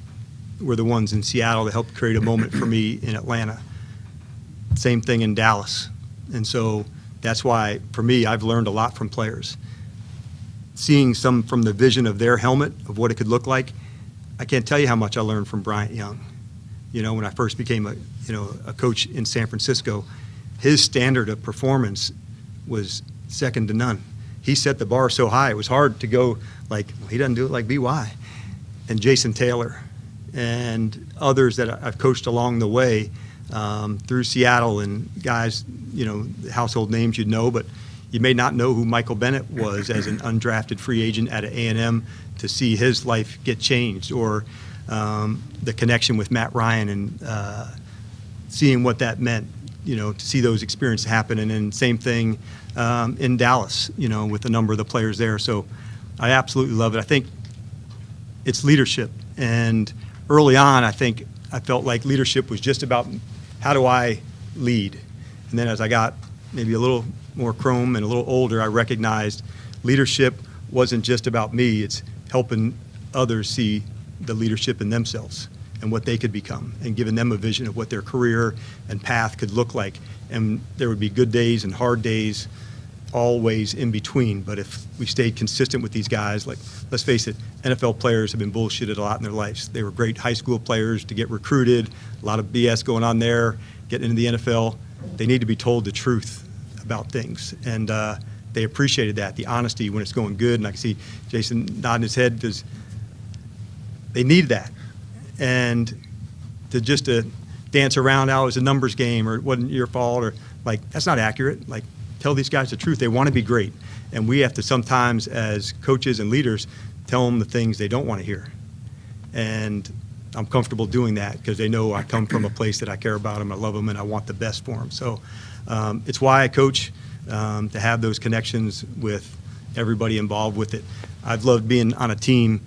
were the ones in Seattle that helped create a moment for me in Atlanta. Same thing in Dallas. And so that's why, for me, I've learned a lot from players. Seeing some from the vision of their helmet, of what it could look like, I can't tell you how much I learned from Bryant Young. When I first became a coach in San Francisco, his standard of performance was second to none. He set the bar so high, it was hard to go like, well, he doesn't do it like BY. And Jason Taylor and others that I've coached along the way through Seattle, and guys, household names you'd know, but you may not know who Michael Bennett was as an undrafted free agent at A&M, to see his life get changed, or the connection with Matt Ryan and seeing what that meant, to see those experiences happen. And then same thing in Dallas, with a number of the players there. So I absolutely love it. I think it's leadership. And early on, I felt like leadership was just about how do I lead. And then as I got maybe a little more chrome and a little older, I recognized leadership wasn't just about me. It's helping others see the leadership in themselves and what they could become, and giving them a vision of what their career and path could look like. And there would be good days and hard days, always in between. But if we stayed consistent with these guys, like, let's face it, NFL players have been bullshitted a lot in their lives. They were great high school players to get recruited, a lot of BS going on there, getting into the NFL. They need to be told the truth about things. And they appreciated that, the honesty when it's going good. And I can see Jason nodding his head because they need that. And to dance around, oh, it was a numbers game, or it wasn't your fault, or like, that's not accurate. Like, tell these guys the truth. They want to be great. And we have to sometimes, as coaches and leaders, tell them the things they don't want to hear. And I'm comfortable doing that because they know I come from a place that I care about them, I love them, and I want the best for them. So it's why I coach, to have those connections with everybody involved with it. I've loved being on a team.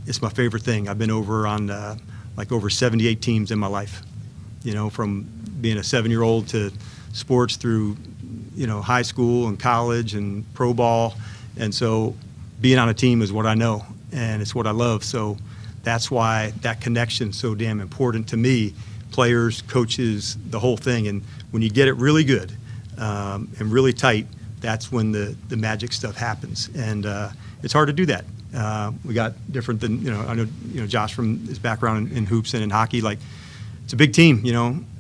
It's my favorite thing. I've been over on over 78 teams in my life, from being a 7-year-old to sports through, high school and college and pro ball. And so being on a team is what I know, and it's what I love. So that's why that connection's so damn important to me, players, coaches, the whole thing. And when you get it really good and really tight, that's when the magic stuff happens. And it's hard to do that. We got different than, I know, Josh from his background in hoops and in hockey, like, it's a big team,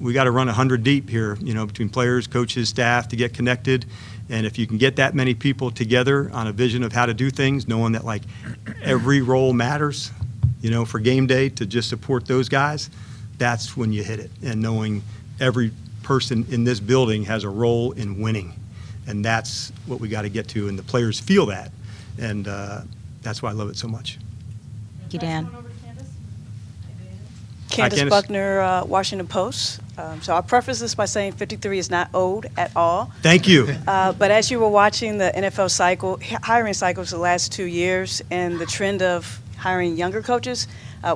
we got to run 100 deep here, between players, coaches, staff, to get connected. And if you can get that many people together on a vision of how to do things, knowing that, like, every role matters, for game day, to just support those guys, that's when you hit it. And knowing every person in this building has a role in winning. And that's what we got to get to, and the players feel that. And that's why I love it so much. Thank you, Dan. Candace Buckner, Washington Post. So I'll preface this by saying 53 is not old at all. Thank you. But as you were watching the NFL cycle, hiring cycles the last 2 years, and the trend of hiring younger coaches,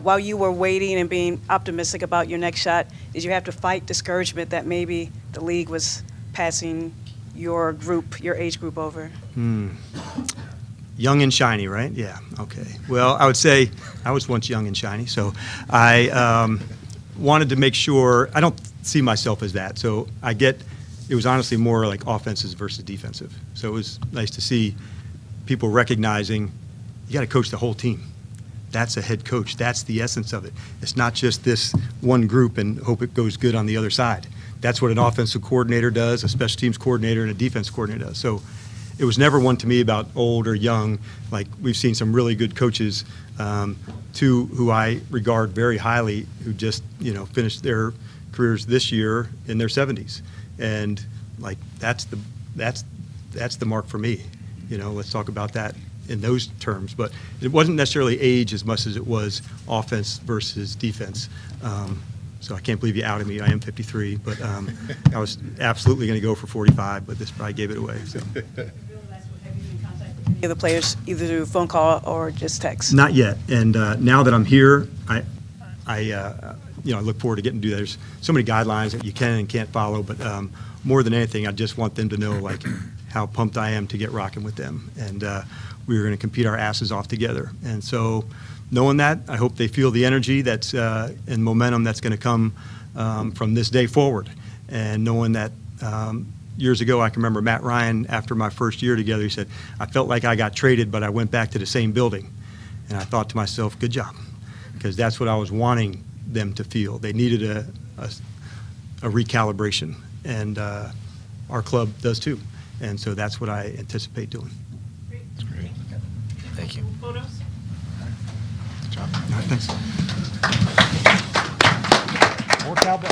while you were waiting and being optimistic about your next shot, did you have to fight discouragement that maybe the league was passing your group, your age group over? Young and shiny, right? Yeah, okay. Well, I would say I was once young and shiny, so I wanted to make sure, I don't see myself as that. So it was honestly more like offensive versus defensive. So it was nice to see people recognizing you got to coach the whole team. That's a head coach. That's the essence of it. It's not just this one group and hope it goes good on the other side. That's what an offensive coordinator does, a special teams coordinator, and a defense coordinator does. So it was never one to me about old or young. Like, we've seen some really good coaches, two who I regard very highly, who just, finished their careers this year in their 70s. And like, that's the mark for me. Let's talk about that in those terms. But it wasn't necessarily age as much as it was offense versus defense. So I can't believe you outed me. I am 53, but I was absolutely going to go for 45, but this probably gave it away. So. The players, either through phone call or just text? Not yet. And now that I'm here, I look forward to getting to do that. There's so many guidelines that you can and can't follow, but more than anything, I just want them to know like how pumped I am to get rocking with them. And we are going to compete our asses off together. And so knowing that, I hope they feel the energy that's and momentum that's going to come from this day forward. And knowing that years ago, I can remember Matt Ryan, after my first year together, he said, I felt like I got traded, but I went back to the same building. And I thought to myself, good job, because that's what I was wanting them to feel. They needed a recalibration, and our club does too. And so that's what I anticipate doing. That's great. Thank you. Photos? Good job. All right, thanks. More cowboy.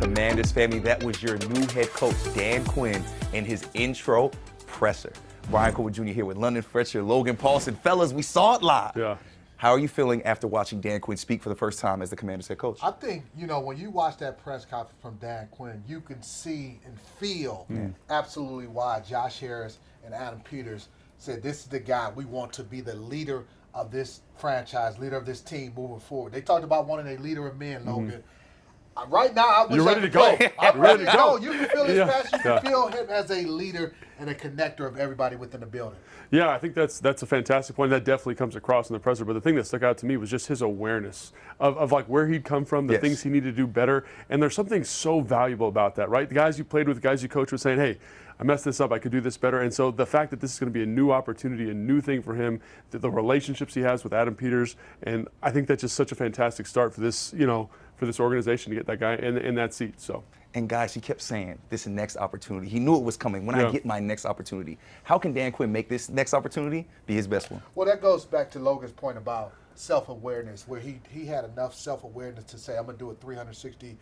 Commanders family, that was your new head coach, Dan Quinn, and his intro presser. Brian Cooper Jr. here with London Fletcher, Logan Paulson. Fellas, we saw it live. Yeah. How are you feeling after watching Dan Quinn speak for the first time as the Commanders head coach? I think, when you watch that press conference from Dan Quinn, you can see and feel absolutely why Josh Harris and Adam Peters said this is the guy we want to be the leader of this franchise, leader of this team moving forward. They talked about wanting a leader of men, Logan. Right now, I wish You're ready to go. I'm ready to go. You can feel his passion. You can feel him as a leader and a connector of everybody within the building. Yeah, I think that's a fantastic point. That definitely comes across in the presser. But the thing that stuck out to me was just his awareness of like where he'd come from, the things he needed to do better. And there's something so valuable about that, right? The guys you played with, the guys you coached were saying, hey, I messed this up, I could do this better. And so the fact that this is going to be a new opportunity, a new thing for him, the relationships he has with Adam Peters, and I think that's just such a fantastic start for this, for this organization to get that guy in that seat. So. And guys, he kept saying, this is the next opportunity. He knew it was coming. When I get my next opportunity. How can Dan Quinn make this next opportunity be his best one? Well, that goes back to Logan's point about self-awareness, where he had enough self-awareness to say, I'm going to do a 360,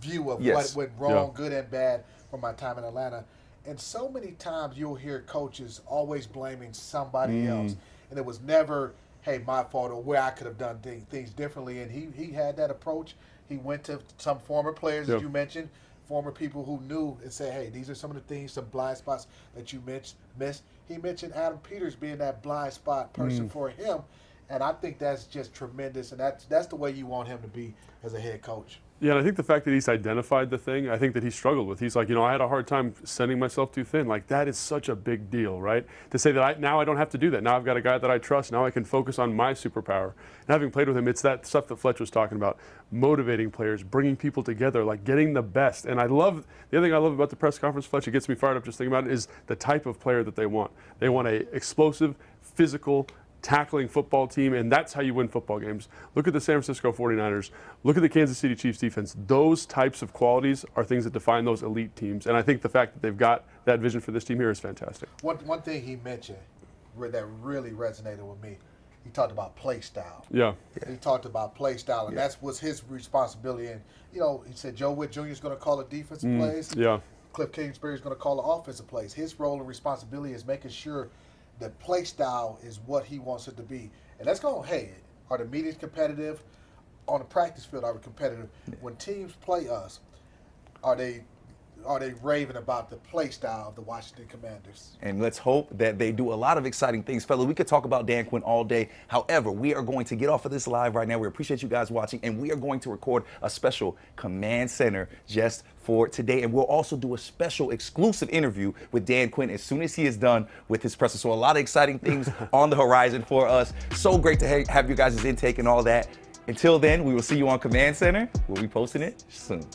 view of what went wrong, good and bad, from my time in Atlanta. And so many times you'll hear coaches always blaming somebody else. And it was never, hey, my fault, or where I could have done things differently. And he had that approach. He went to some former players, as you mentioned, former people who knew and said, hey, these are some of the things, some blind spots that you missed. He mentioned Adam Peters being that blind spot person for him. And I think that's just tremendous. And that's the way you want him to be as a head coach. Yeah, and I think the fact that he's identified the thing, I think that he struggled with. He's like, I had a hard time sending myself too thin. Like, that is such a big deal, right? To say that now I don't have to do that. Now I've got a guy that I trust. Now I can focus on my superpower. And having played with him, it's that stuff that Fletch was talking about, motivating players, bringing people together, like getting the best. And the other thing I love about the press conference, Fletch, it gets me fired up just thinking about it, is the type of player that they want. They want a explosive, physical, tackling football team, and that's how you win football games. Look at the San Francisco 49ers. Look at the Kansas City Chiefs defense. Those types of qualities are things that define those elite teams, and I think the fact that they've got that vision for this team here is fantastic. One thing he mentioned that really resonated with me. He talked about play style. Yeah. He talked about play style, and that's was his responsibility. And he said Joe Witt Jr. is going to call the defensive plays. Yeah. Cliff Kingsbury is going to call the offensive plays. His role and responsibility is making sure that play style is what he wants it to be, and that's going. Hey, are the meetings competitive? On the practice field, are we competitive? When teams play us, are they raving about the play style of the Washington Commanders? And let's hope that they do a lot of exciting things. Fellas, we could talk about Dan Quinn all day. However, we are going to get off of this live right now. We appreciate you guys watching, and we are going to record a special Command Center just for today. And we'll also do a special exclusive interview with Dan Quinn as soon as he is done with his presser. So a lot of exciting things on the horizon for us. So great to have you guys' intake and all that. Until then, we will see you on Command Center. We'll be posting it soon.